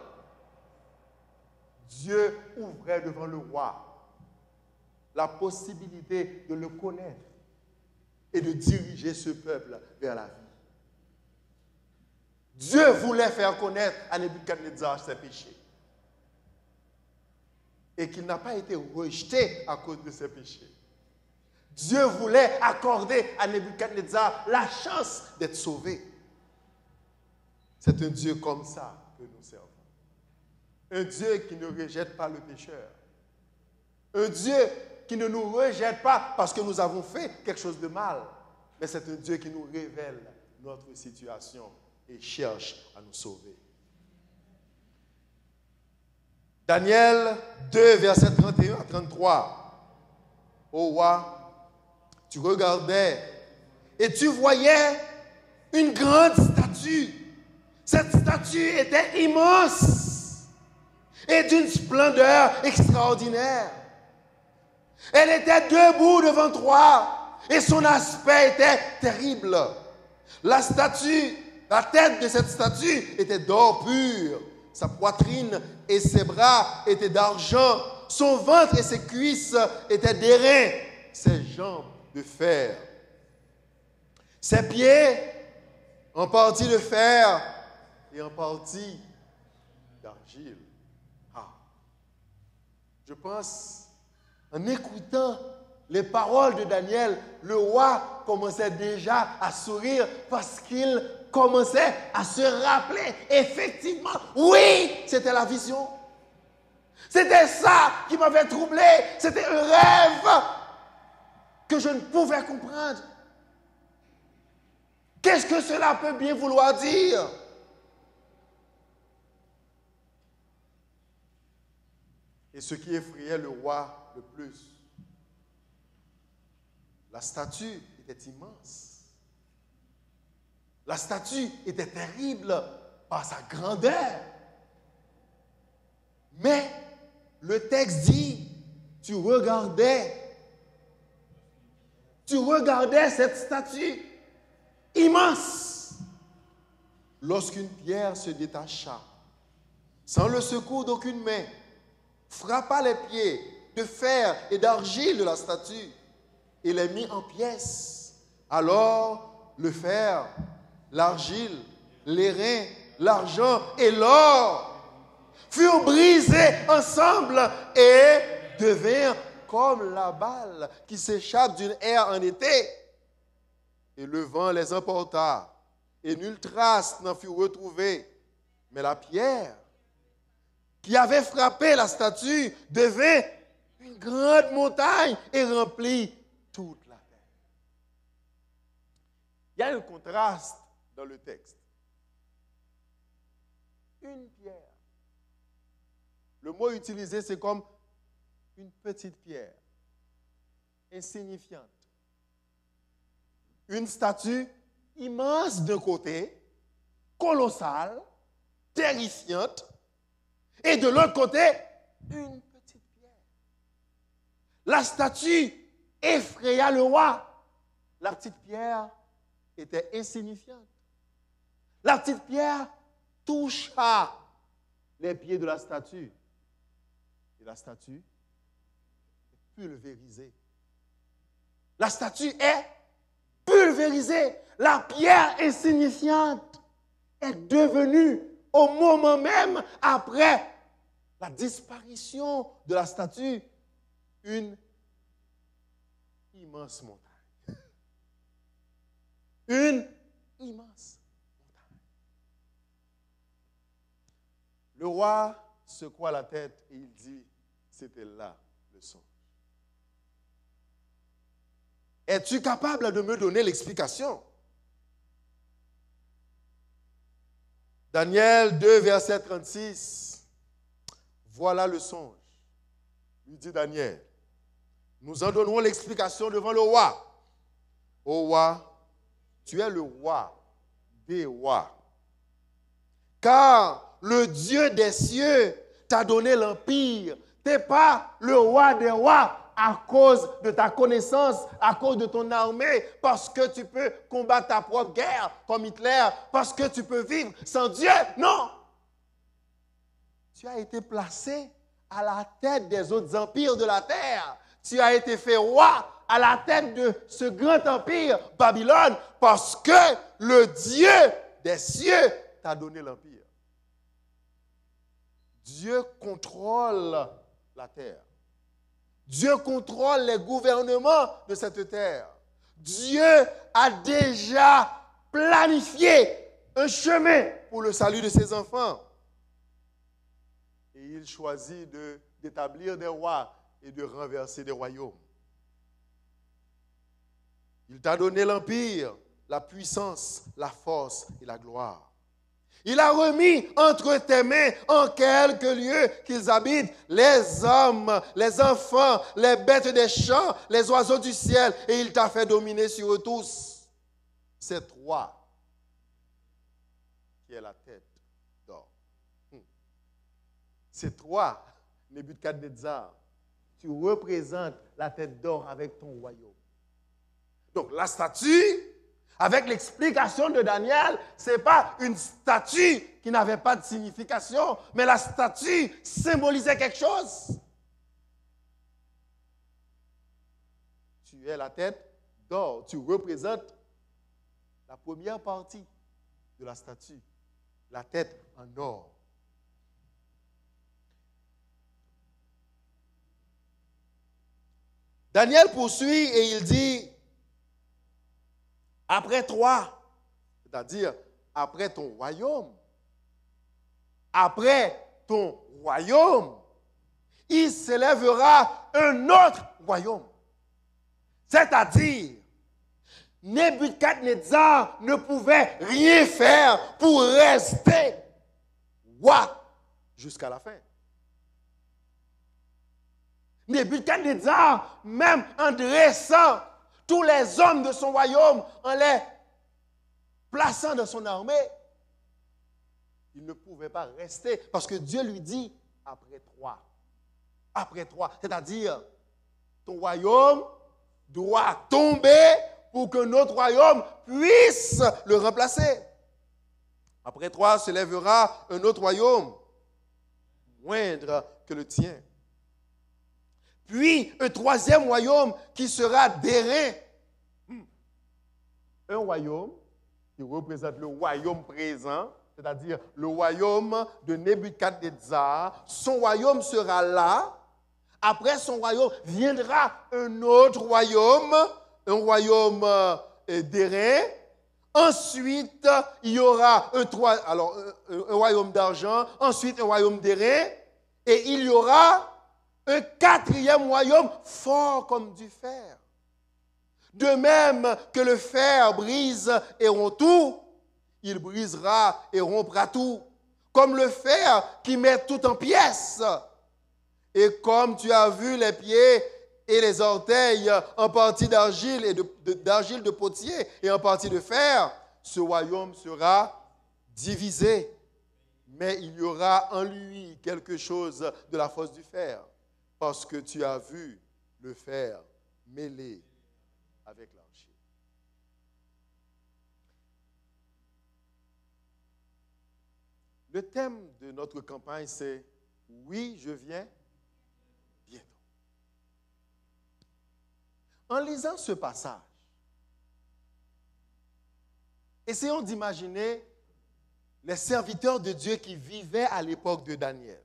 Speaker 3: Dieu ouvrait devant le roi la possibilité de le connaître et de diriger ce peuple vers la vie. Dieu voulait faire connaître à Nebuchadnezzar ses péchés. et qu'il n'a pas été rejeté à cause de ses péchés. Dieu voulait accorder à Nebuchadnezzar la chance d'être sauvé. C'est un Dieu comme ça que nous servons. Un Dieu qui ne rejette pas le pécheur. Un Dieu qui ne nous rejette pas parce que nous avons fait quelque chose de mal. Mais c'est un Dieu qui nous révèle notre situation et cherche à nous sauver. Daniel 2, versets 31 à 33. Ô roi, tu regardais et tu voyais une grande statue. Cette statue était immense et d'une splendeur extraordinaire. Elle était debout devant toi et son aspect était terrible. La tête de cette statue était d'or pur. Sa poitrine et ses bras étaient d'argent. Son ventre et ses cuisses étaient d'airain. Ses jambes de fer. Ses pieds, en partie de fer et en partie d'argile. Je pense, en écoutant les paroles de Daniel, le roi commençait déjà à sourire parce qu'il commençait à se rappeler, effectivement, oui, c'était la vision. C'était ça qui m'avait troublé. C'était un rêve que je ne pouvais comprendre. Qu'est-ce que cela peut bien vouloir dire? Et ce qui effrayait le roi le plus, la statue était immense. La statue était terrible par sa grandeur. Mais le texte dit, tu regardais cette statue immense. Lorsqu'une pierre se détacha, sans le secours d'aucune main, frappa les pieds de fer et d'argile de la statue et les mit en pièces. Alors le fer, l'argile, l'airain, l'argent et l'or furent brisés ensemble et devinrent comme la balle qui s'échappe d'une aire en été. Et le vent les emporta, et nulle trace n'en fut retrouvée. Mais la pierre qui avait frappé la statue devint une grande montagne et remplit toute la terre. Il y a un contraste dans le texte. Une pierre. Le mot utilisé, c'est comme une petite pierre, insignifiante. Une statue immense d'un côté, colossale, terrifiante, et de l'autre côté, une petite pierre. La statue effraya le roi. La petite pierre était insignifiante. La petite pierre toucha les pieds de la statue. Et la statue est pulvérisée. La statue est pulvérisée. La pierre insignifiante est devenue, au moment même après la disparition de la statue, une immense montagne. Une immense montagne. Le roi secoua la tête et il dit, c'était là le songe. Es-tu capable de me donner l'explication? Daniel 2, verset 36. Voilà le songe. Lui dit Daniel, nous en donnerons l'explication devant le roi. Ô roi, tu es le roi des rois. Car le Dieu des cieux t'a donné l'empire. Tu n'es pas le roi des rois à cause de ta connaissance, à cause de ton armée, parce que tu peux combattre ta propre guerre comme Hitler, parce que tu peux vivre sans Dieu. Non! Tu as été placé à la tête des autres empires de la terre. Tu as été fait roi à la tête de ce grand empire, Babylone, parce que le Dieu des cieux t'a donné l'empire. Dieu contrôle la terre. Dieu contrôle les gouvernements de cette terre. Dieu a déjà planifié un chemin pour le salut de ses enfants. Et il choisit d'établir des rois et de renverser des royaumes. Il t'a donné l'empire, la puissance, la force et la gloire. Il a remis entre tes mains en quelques lieux qu'ils habitent les hommes, les enfants, les bêtes des champs, les oiseaux du ciel, et il t'a fait dominer sur eux tous. C'est toi qui es la tête d'or. C'est toi, Nebuchadnezzar, tu représentes la tête d'or avec ton royaume. Donc la statue, avec l'explication de Daniel, ce n'est pas une statue qui n'avait pas de signification, mais la statue symbolisait quelque chose. Tu es la tête d'or, tu représentes la première partie de la statue, la tête en or. Daniel poursuit et il dit, après toi, c'est-à-dire après ton royaume, il s'élèvera un autre royaume. C'est-à-dire, Nebuchadnezzar ne pouvait rien faire pour rester roi jusqu'à la fin. Nebuchadnezzar, même en dressant tous les hommes de son royaume, en les plaçant dans son armée, il ne pouvait pas rester parce que Dieu lui dit après toi, c'est-à-dire ton royaume doit tomber pour que notre royaume puisse le remplacer. Après toi se lèvera un autre royaume, moindre que le tien. Puis un troisième royaume qui sera d'airain. Un royaume qui représente le royaume présent, c'est-à-dire le royaume de Nebuchadnezzar. Son royaume sera là. Après son royaume viendra un autre royaume, un royaume d'airain. Ensuite, il y aura un royaume d'argent, ensuite un royaume d'airain, et il y aura un quatrième royaume fort comme du fer. De même que le fer brise et rompt tout, il brisera et rompra tout. Comme le fer qui met tout en pièces. Et comme tu as vu les pieds et les orteils en partie d'argile et d'argile de potier et en partie de fer, ce royaume sera divisé. Mais il y aura en lui quelque chose de la force du fer. Parce que tu as vu le fer mêlé avec l'argile. Le thème de notre campagne, c'est « Oui, je viens bientôt ». En lisant ce passage, essayons d'imaginer les serviteurs de Dieu qui vivaient à l'époque de Daniel.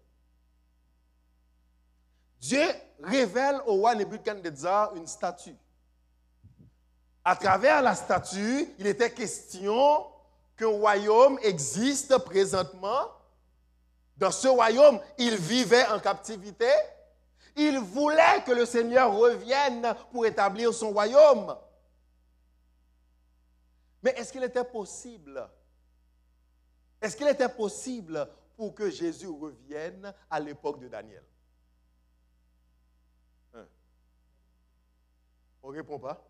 Speaker 3: Dieu révèle au roi Nebuchadnezzar une statue. À travers la statue, il était question qu'un royaume existe présentement. Dans ce royaume, il vivait en captivité. Il voulait que le Seigneur revienne pour établir son royaume. Mais est-ce qu'il était possible pour que Jésus revienne à l'époque de Daniel? On ne répond pas.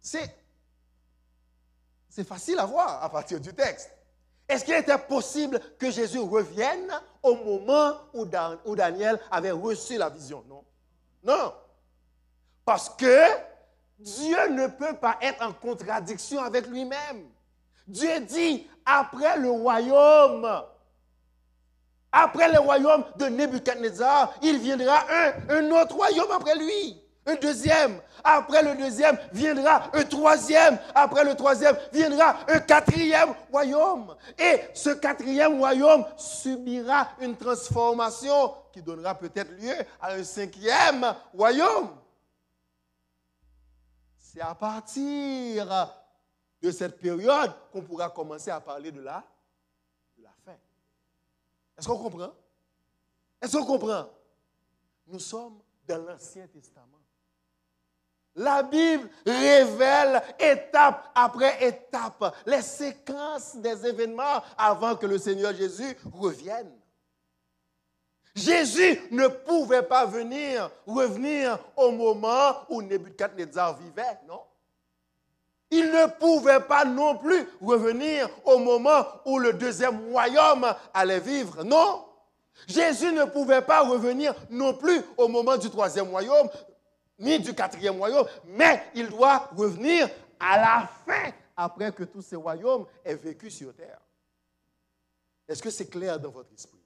Speaker 3: C'est facile à voir à partir du texte. Est-ce qu'il était possible que Jésus revienne au moment où Daniel avait reçu la vision? Non. Non. Parce que Dieu ne peut pas être en contradiction avec lui-même. Dieu dit, après le royaume de Nebuchadnezzar, il viendra un autre royaume après lui. un deuxième. Après le deuxième viendra un troisième. Après le troisième viendra un quatrième royaume. Et ce quatrième royaume subira une transformation qui donnera peut-être lieu à un cinquième royaume. C'est à partir de cette période qu'on pourra commencer à parler de la fin. Est-ce qu'on comprend? Est-ce qu'on comprend? Nous sommes dans l'Ancien Testament. La Bible révèle étape après étape les séquences des événements avant que le Seigneur Jésus revienne. Jésus ne pouvait pas revenir au moment où Nebuchadnezzar vivait, non? Il ne pouvait pas non plus revenir au moment où le deuxième royaume allait vivre, non? Jésus ne pouvait pas revenir non plus au moment du troisième royaume, ni du quatrième royaume, mais il doit revenir à la fin, après que tous ces royaumes aient vécu sur terre. Est-ce que c'est clair dans votre esprit?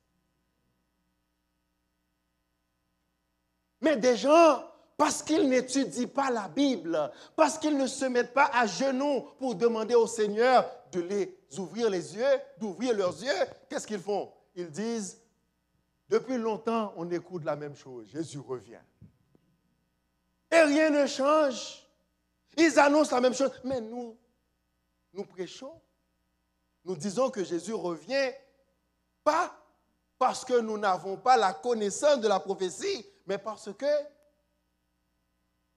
Speaker 3: Mais des gens, parce qu'ils n'étudient pas la Bible, parce qu'ils ne se mettent pas à genoux pour demander au Seigneur de les ouvrir les yeux, d'ouvrir leurs yeux, qu'est-ce qu'ils font? Ils disent, depuis longtemps, on écoute la même chose, Jésus revient. Et rien ne change. Ils annoncent la même chose, mais nous prêchons. Nous disons que Jésus revient, pas parce que nous n'avons pas la connaissance de la prophétie, mais parce que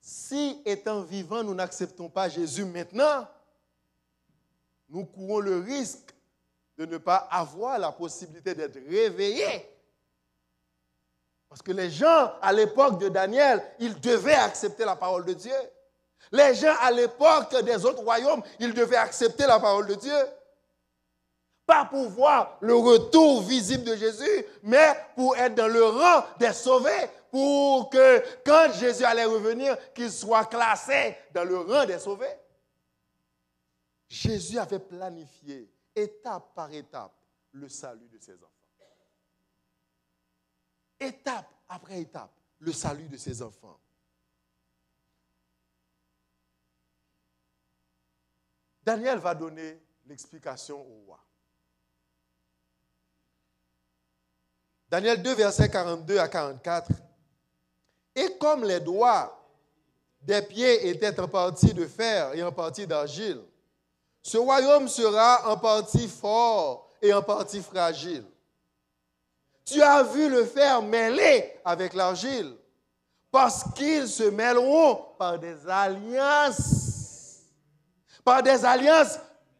Speaker 3: si, étant vivants, nous n'acceptons pas Jésus maintenant, nous courons le risque de ne pas avoir la possibilité d'être réveillés. Parce que les gens, à l'époque de Daniel, ils devaient accepter la parole de Dieu. Les gens, à l'époque des autres royaumes, ils devaient accepter la parole de Dieu. Pas pour voir le retour visible de Jésus, mais pour être dans le rang des sauvés, pour que quand Jésus allait revenir, qu'il soit classé dans le rang des sauvés. Jésus avait planifié, étape par étape, le salut de ses enfants. Étape après étape, le salut de ses enfants. Daniel va donner l'explication au roi. Daniel 2, versets 42 à 44. Et comme les doigts des pieds étaient en partie de fer et en partie d'argile, ce royaume sera en partie fort et en partie fragile. Tu as vu le fer mêlé avec l'argile, parce qu'ils se mêleront par des alliances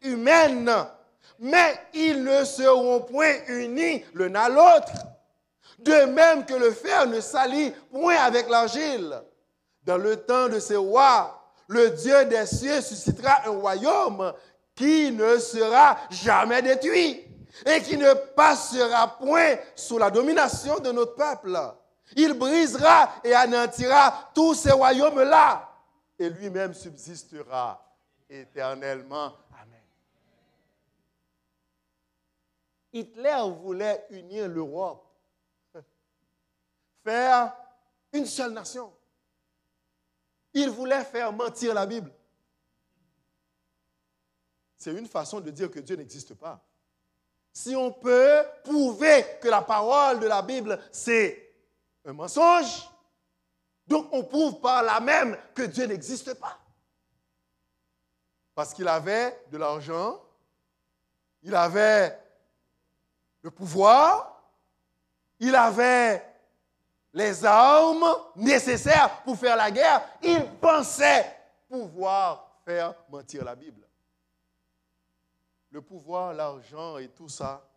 Speaker 3: humaines, mais ils ne seront point unis l'un à l'autre. De même que le fer ne s'allie point avec l'argile. Dans le temps de ces rois, le Dieu des cieux suscitera un royaume qui ne sera jamais détruit et qui ne passera point sous la domination de notre peuple. Il brisera et anéantira tous ces royaumes-là et lui-même subsistera éternellement. Amen. Hitler voulait unir l'Europe, faire une seule nation. Il voulait faire mentir la Bible. C'est une façon de dire que Dieu n'existe pas. Si on peut prouver que la parole de la Bible, c'est un mensonge, donc on prouve par là même que Dieu n'existe pas. Parce qu'il avait de l'argent, il avait le pouvoir, il avait les armes nécessaires pour faire la guerre, il pensait pouvoir faire mentir la Bible. Le pouvoir, l'argent et tout ça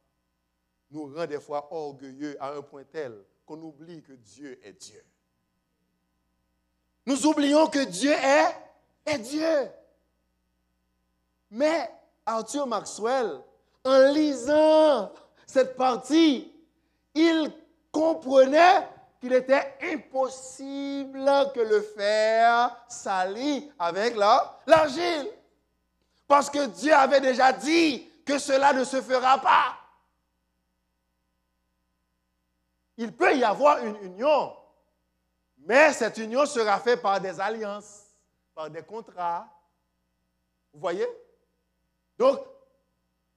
Speaker 3: nous rend des fois orgueilleux à un point tel qu'on oublie que Dieu est Dieu. Nous oublions que Dieu est Dieu. Mais Arthur Maxwell, en lisant cette partie, il comprenait qu'il était impossible que le fer s'allie avec l'argile. Parce que Dieu avait déjà dit que cela ne se fera pas. Il peut y avoir une union, Mais cette union sera faite par des alliances, par des contrats. Vous voyez? Donc,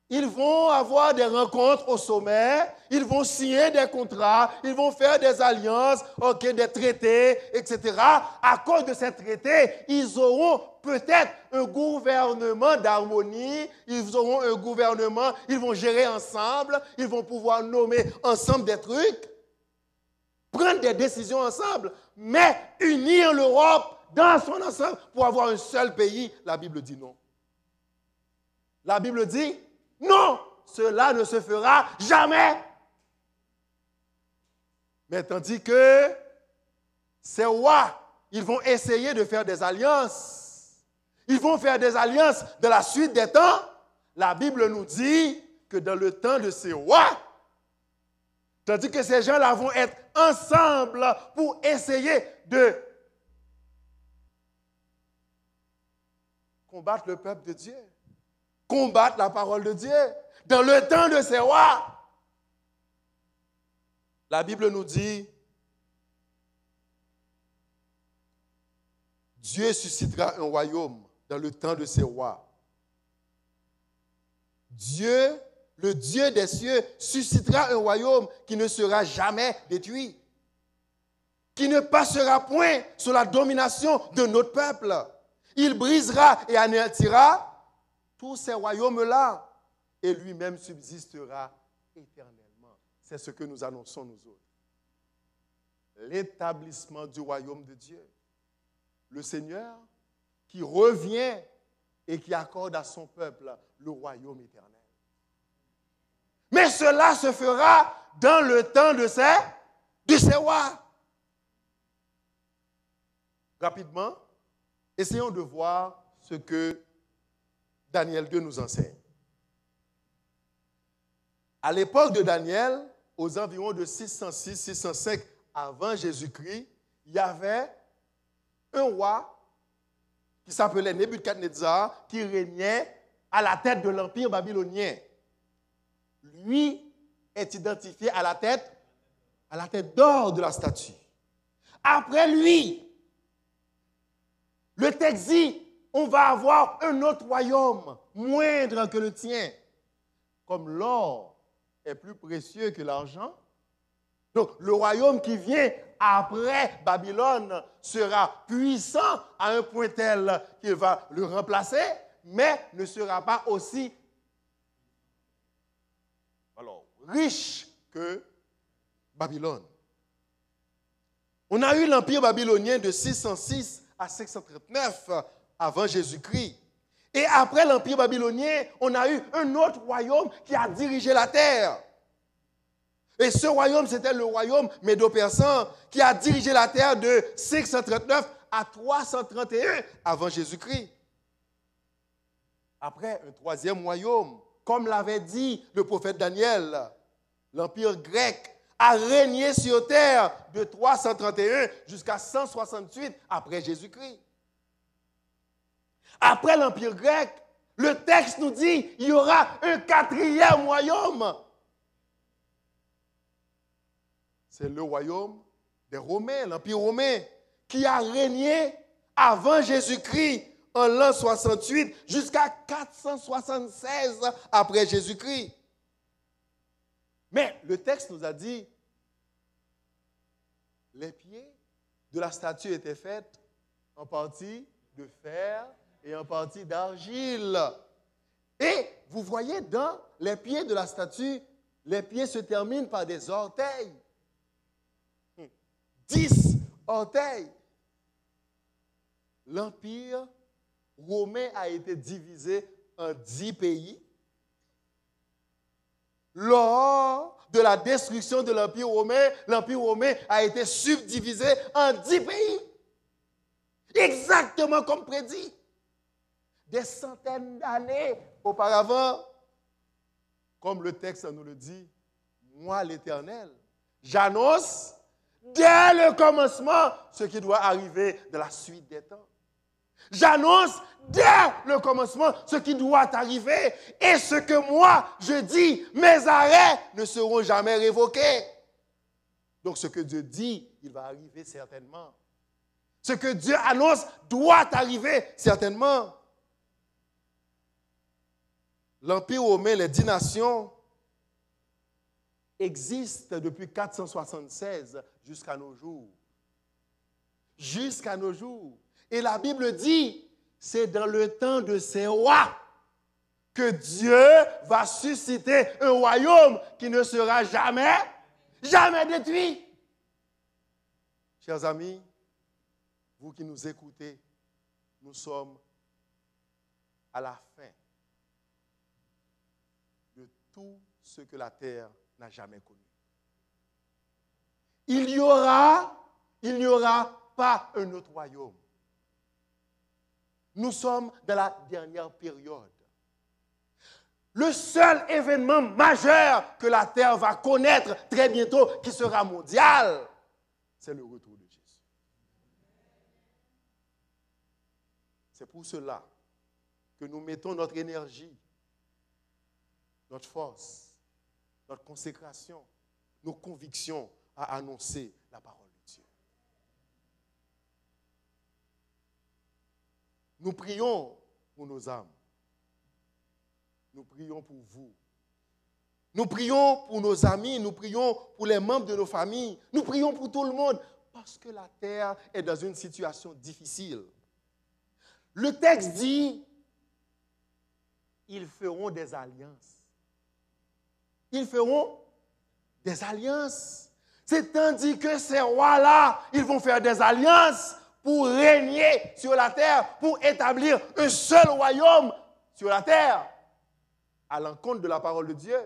Speaker 3: ils vont avoir des rencontres au sommet, ils vont signer des contrats, ils vont faire des alliances, des traités, etc. À cause de ces traités, ils auront peut-être un gouvernement d'harmonie, ils auront un gouvernement, ils vont gérer ensemble, ils vont pouvoir nommer ensemble des trucs, prendre des décisions ensemble, mais unir l'Europe dans son ensemble pour avoir un seul pays, la Bible dit non. La Bible dit non, cela ne se fera jamais. Mais tandis que ces rois, ils vont essayer de faire des alliances. Ils vont faire des alliances de la suite des temps. La Bible nous dit que dans le temps de ces rois, tandis que ces gens-là vont être ensemble pour essayer de combattre le peuple de Dieu, combattre la parole de Dieu. Dans le temps de ces rois, la Bible nous dit, Dieu suscitera un royaume dans le temps de ces rois. Dieu, le Dieu des cieux, suscitera un royaume qui ne sera jamais détruit, qui ne passera point sous la domination de notre peuple. Il brisera et anéantira tous ces royaumes-là, et lui-même subsistera éternellement. C'est ce que nous annonçons nous autres. L'établissement du royaume de Dieu. Le Seigneur qui revient et qui accorde à son peuple le royaume éternel. Mais cela se fera dans le temps de ces rois. Rapidement, essayons de voir ce que Daniel 2 nous enseigne. À l'époque de Daniel, aux environs de 606-605 avant Jésus-Christ, il y avait un roi qui s'appelait Nebuchadnezzar qui régnait à la tête de l'empire babylonien. Lui est identifié à la tête d'or de la statue. Après lui, le texte dit, on va avoir un autre royaume, moindre que le tien. Comme l'or est plus précieux que l'argent, donc le royaume qui vient après Babylone sera puissant à un point tel qu'il va le remplacer, mais ne sera pas aussi riche que Babylone. On a eu l'empire babylonien de 606 à 539 avant Jésus-Christ. Et après l'empire babylonien, on a eu un autre royaume qui a dirigé la terre. Et ce royaume, c'était le royaume médo-persan qui a dirigé la terre de 539 à 331 avant Jésus-Christ. Après, un troisième royaume, comme l'avait dit le prophète Daniel, l'empire grec a régné sur terre de 331 jusqu'à 168 après Jésus-Christ. Après l'empire grec, le texte nous dit qu'il y aura un quatrième royaume. C'est le royaume des Romains, l'empire romain, qui a régné avant Jésus-Christ en l'an 68 jusqu'à 476 après Jésus-Christ. Mais le texte nous a dit, les pieds de la statue étaient faits en partie de fer et en partie d'argile. Et vous voyez dans les pieds de la statue, les pieds se terminent par des orteils. 10 orteils. L'empire romain a été divisé en 10 pays. Lors de la destruction de l'empire romain a été subdivisé en 10 pays. Exactement comme prédit. Des centaines d'années auparavant, comme le texte nous le dit, moi l'Éternel, j'annonce dès le commencement ce qui doit arriver de la suite des temps. J'annonce dès le commencement ce qui doit arriver et ce que moi je dis, mes arrêts ne seront jamais révoqués. Donc ce que Dieu dit il va arriver certainement. Ce que Dieu annonce doit arriver certainement. L'Empire romain, les 10 nations, existent depuis 476 jusqu'à nos jours. Jusqu'à nos jours. Et la Bible dit, c'est dans le temps de ces rois que Dieu va susciter un royaume qui ne sera jamais détruit. Chers amis, vous qui nous écoutez, nous sommes à la fin de tout ce que la terre n'a jamais connu. Il n'y aura pas un autre royaume. Nous sommes dans la dernière période. Le seul événement majeur que la terre va connaître très bientôt, qui sera mondial, c'est le retour de Jésus. C'est pour cela que nous mettons notre énergie, notre force, notre consécration, nos convictions à annoncer la parole de Dieu. Nous prions pour nos âmes. Nous prions pour vous. Nous prions pour nos amis, nous prions pour les membres de nos familles, nous prions pour tout le monde, parce que la terre est dans une situation difficile. Le texte dit, ils feront des alliances. Ils feront des alliances. C'est tandis que ces rois-là, ils vont faire des alliances pour régner sur la terre, pour établir un seul royaume sur la terre. À l'encontre de la parole de Dieu,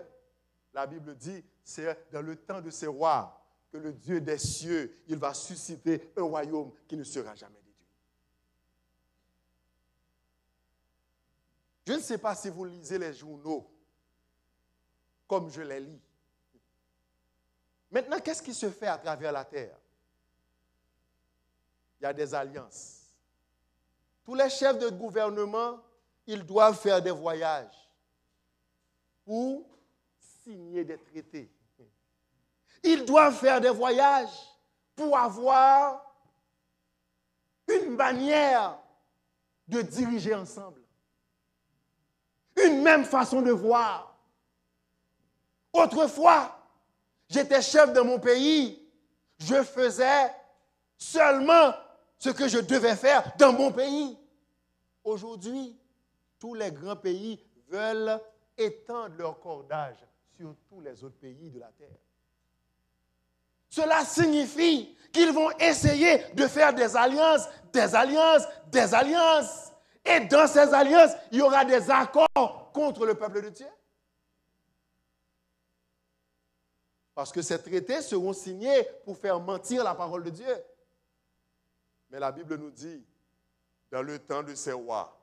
Speaker 3: la Bible dit, c'est dans le temps de ces rois que le Dieu des cieux, il va susciter un royaume qui ne sera jamais détruit. Je ne sais pas si vous lisez les journaux comme je les lis. Maintenant, qu'est-ce qui se fait à travers la terre? Il y a des alliances. Tous les chefs de gouvernement, ils doivent faire des voyages pour signer des traités. Ils doivent faire des voyages pour avoir une manière de diriger ensemble. Une même façon de voir. Autrefois, j'étais chef de mon pays, je faisais seulement ce que je devais faire dans mon pays. Aujourd'hui, tous les grands pays veulent étendre leur cordage sur tous les autres pays de la terre. Cela signifie qu'ils vont essayer de faire des alliances, des alliances, des alliances. Et dans ces alliances, il y aura des accords contre le peuple de Dieu. Parce que ces traités seront signés pour faire mentir la parole de Dieu. Mais la Bible nous dit, dans le temps de ces rois,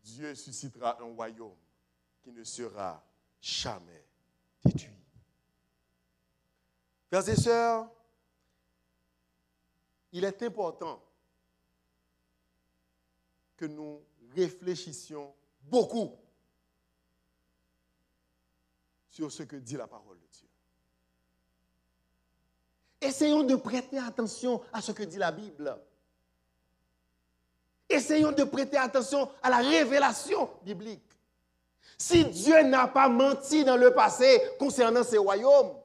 Speaker 3: Dieu suscitera un royaume qui ne sera jamais détruit. Frères et sœurs, il est important que nous réfléchissions beaucoup sur ce que dit la parole de Dieu. Essayons de prêter attention à ce que dit la Bible. Essayons de prêter attention à la révélation biblique. Si Dieu n'a pas menti dans le passé concernant ses royaumes,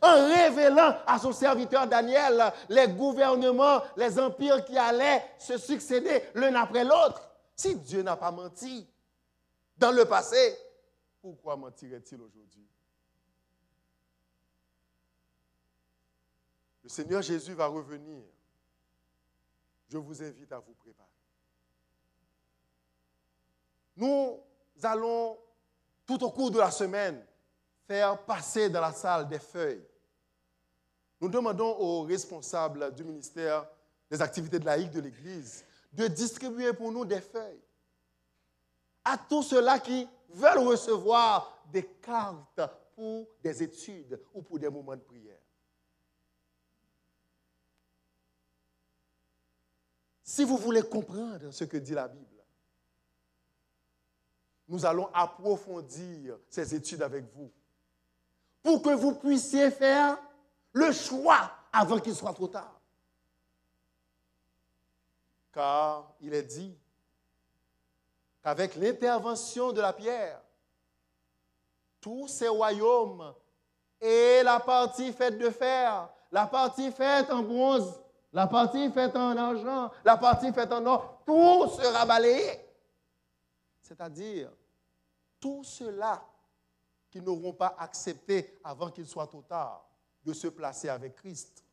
Speaker 3: en révélant à son serviteur Daniel les gouvernements, les empires qui allaient se succéder l'un après l'autre, si Dieu n'a pas menti dans le passé, pourquoi mentirait-il aujourd'hui? Le Seigneur Jésus va revenir. Je vous invite à vous préparer. Nous allons, tout au cours de la semaine, faire passer dans la salle des feuilles. Nous demandons aux responsables du ministère des activités de laïques de l'Église de distribuer pour nous des feuilles à tous ceux-là qui veulent recevoir des cartes pour des études ou pour des moments de prière. Si vous voulez comprendre ce que dit la Bible, nous allons approfondir ces études avec vous pour que vous puissiez faire le choix avant qu'il soit trop tard. Car il est dit qu'avec l'intervention de la pierre, tous ces royaumes et la partie faite de fer, la partie faite en bronze, la partie faite en argent, la partie faite en or, tout sera balayé. C'est-à-dire, tous ceux-là qui n'auront pas accepté avant qu'il soit trop tard de se placer avec Christ,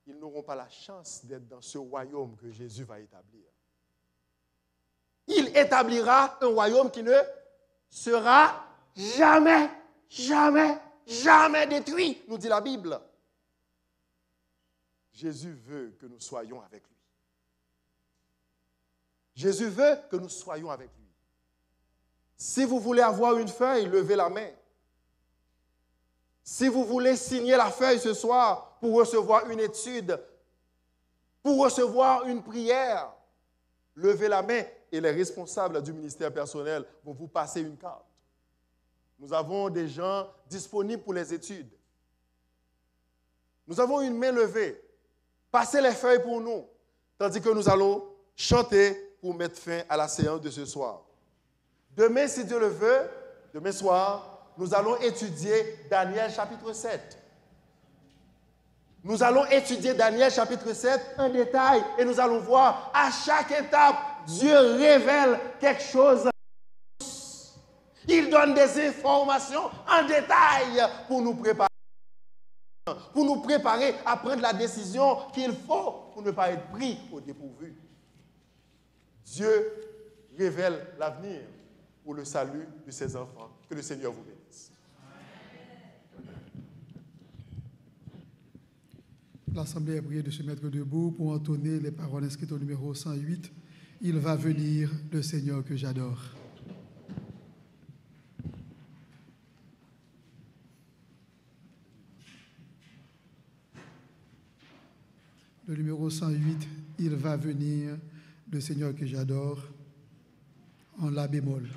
Speaker 3: ils n'auront pas la chance d'être dans ce royaume que Jésus va établir. Il établira un royaume qui ne sera jamais, jamais, jamais détruit, nous dit la Bible. Jésus veut que nous soyons avec lui. Jésus veut que nous soyons avec lui. Si vous voulez avoir une feuille, levez la main. Si vous voulez signer la feuille ce soir pour recevoir une étude, pour recevoir une prière, levez la main et les responsables du ministère personnel vont vous passer une carte. Nous avons des gens disponibles pour les études. Nous avons une main levée. Passez les feuilles pour nous, tandis que nous allons chanter pour mettre fin à la séance de ce soir. Demain, si Dieu le veut, demain soir, nous allons étudier Daniel chapitre 7. Nous allons étudier Daniel chapitre 7 en détail et nous allons voir à chaque étape, Dieu révèle quelque chose. Il donne des informations en détail pour nous préparer à prendre la décision qu'il faut pour ne pas être pris au dépourvu. Dieu révèle l'avenir pour le salut de ses enfants. Que le Seigneur vous bénisse.
Speaker 1: L'Assemblée a prié de se mettre debout pour entonner les paroles inscrites au numéro 108. Il va venir, le Seigneur que j'adore. Le numéro 108, il va venir, le Seigneur que j'adore, en la bémol.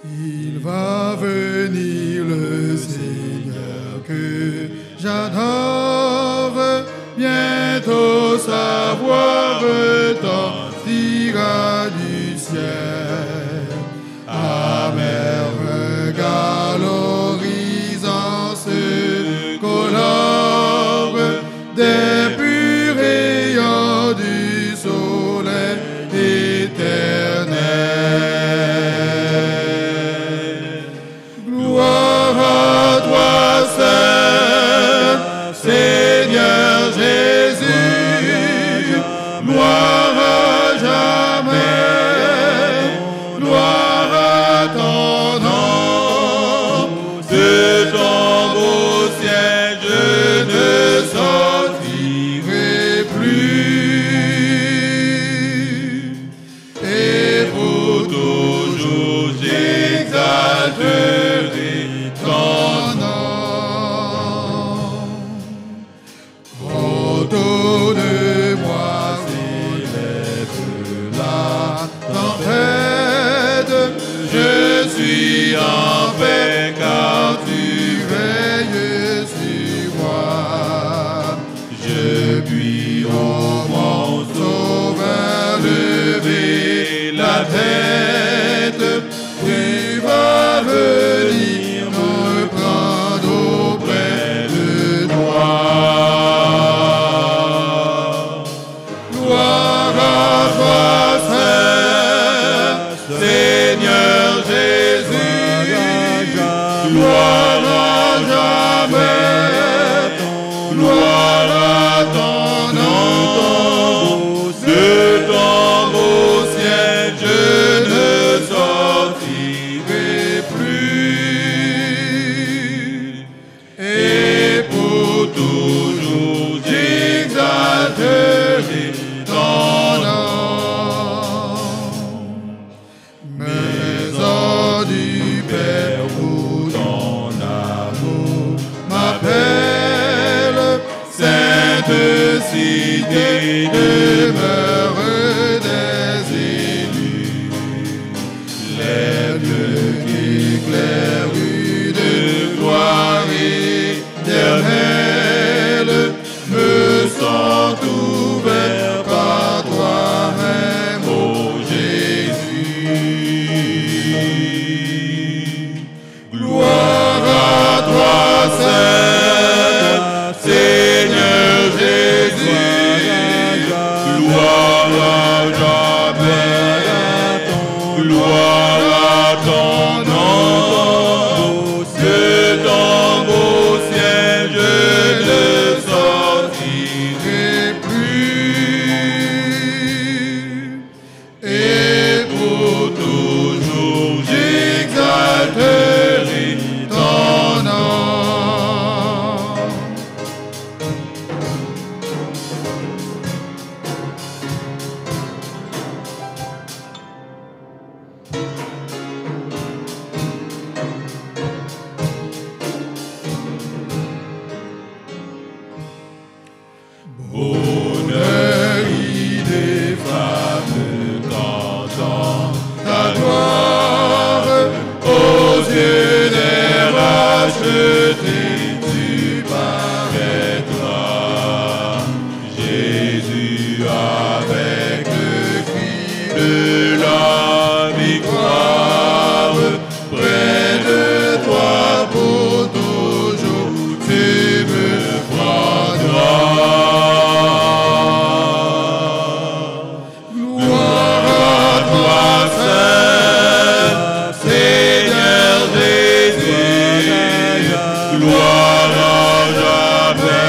Speaker 1: Il va venir le Seigneur que j'adore, bientôt sa voix retentira du ciel. Amer regard l'horizon se colore des purs rayons du soleil éternel. Seigneur Jésus, gloire à jamais.
Speaker 4: cité demeure des élus. Les bleus éclairent de gloire éternelle me sont ouverts par toi-même, ô Jésus. Gloire à toi, Seigneur Jésus. Gloire à jamais. Gloire à ton nom. De ton beau ciel, je ne sortirai plus. Et pour toujours, j'exalterai ton nom. Bonheur ineffable, cantant ta gloire, aux yeux des rachetés, tu paraîtras. Jésus, avec le cri de la victoire, près de toi pour toujours, tu me prendras. Gloire à toi, Saint Seigneur Jésus. Gloire à jamais.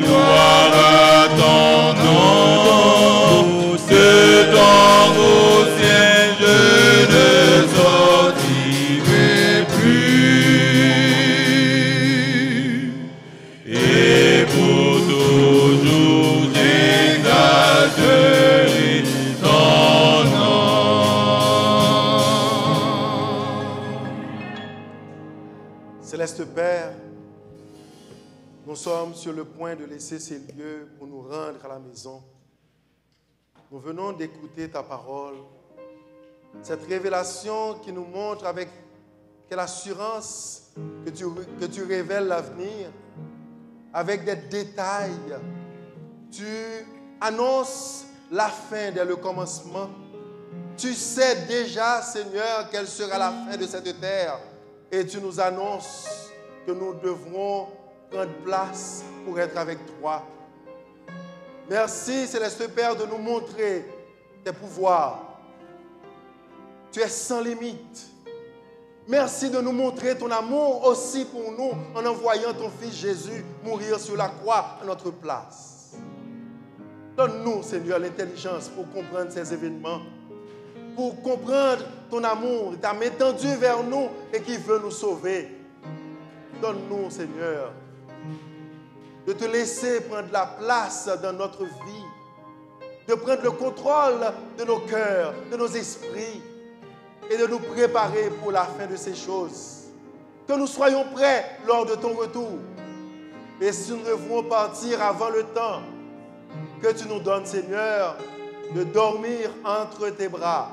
Speaker 4: Gloire à ton nom. De ton beau ciel, je ne sortirai plus. Et pour toujours, j'exalterai ton nom.
Speaker 3: Céleste Père, nous sommes sur le point de laisser ces lieux pour nous rendre à la maison. Nous venons d'écouter ta parole, cette révélation qui nous montre avec quelle assurance que tu révèles l'avenir, avec des détails. Tu annonces la fin dès le commencement. Tu sais déjà, Seigneur, quelle sera la fin de cette terre. Et tu nous annonces que nous devrons prendre place pour être avec toi. Merci, Céleste Père, de nous montrer tes pouvoirs. Tu es sans limite. Merci de nous montrer ton amour aussi pour nous en envoyant ton Fils Jésus mourir sur la croix à notre place. Donne-nous, Seigneur, l'intelligence pour comprendre ces événements, pour comprendre ton amour, ta main tendue vers nous et qui veut nous sauver. Donne-nous, Seigneur, de te laisser prendre la place dans notre vie, de prendre le contrôle de nos cœurs, de nos esprits et de nous préparer pour la fin de ces choses. Que nous soyons prêts lors de ton retour. Et si nous devons partir avant le temps, que tu nous donnes, Seigneur, de dormir entre tes bras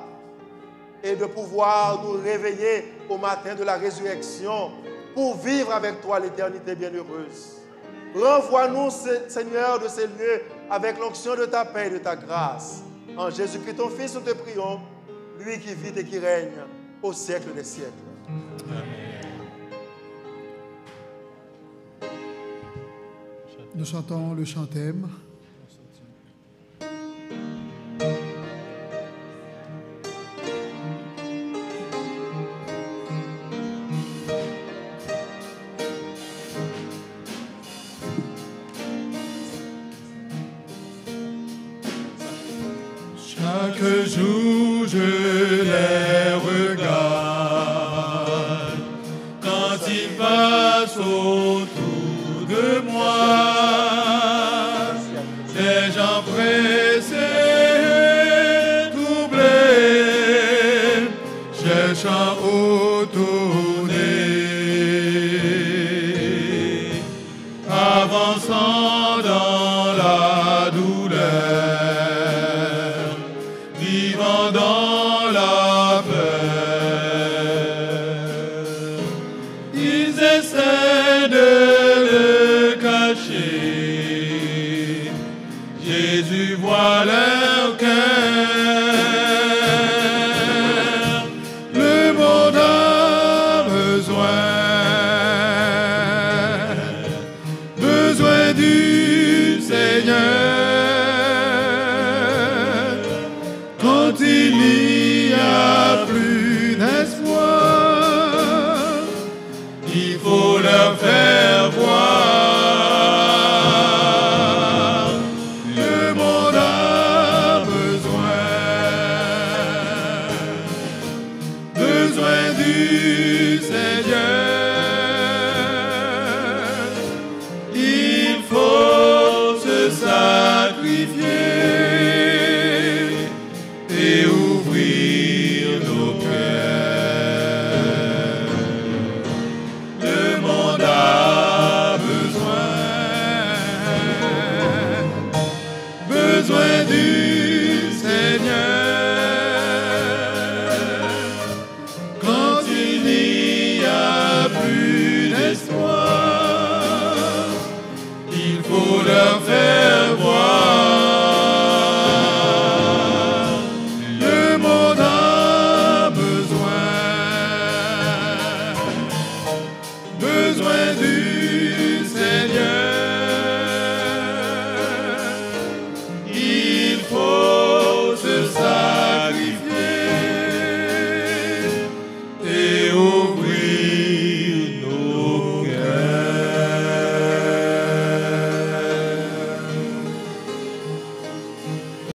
Speaker 3: et de pouvoir nous réveiller au matin de la résurrection pour vivre avec toi l'éternité bienheureuse. Renvoie-nous, Seigneur, de ces lieux avec l'onction de ta paix et de ta grâce. En Jésus-Christ, ton Fils, nous te prions, lui qui vit et qui règne au siècle des siècles. Amen.
Speaker 1: Nous chantons le chantème.
Speaker 4: Chaque jour je les regarde quand ils passent autour de moi, des gens pressés, troublés, cherchant où tourner, avançant dans besoin du Seigneur quand il n'y a plus d'espoir. Il faut leur faire voir, le monde a besoin du Seigneur. Il faut se sacrifier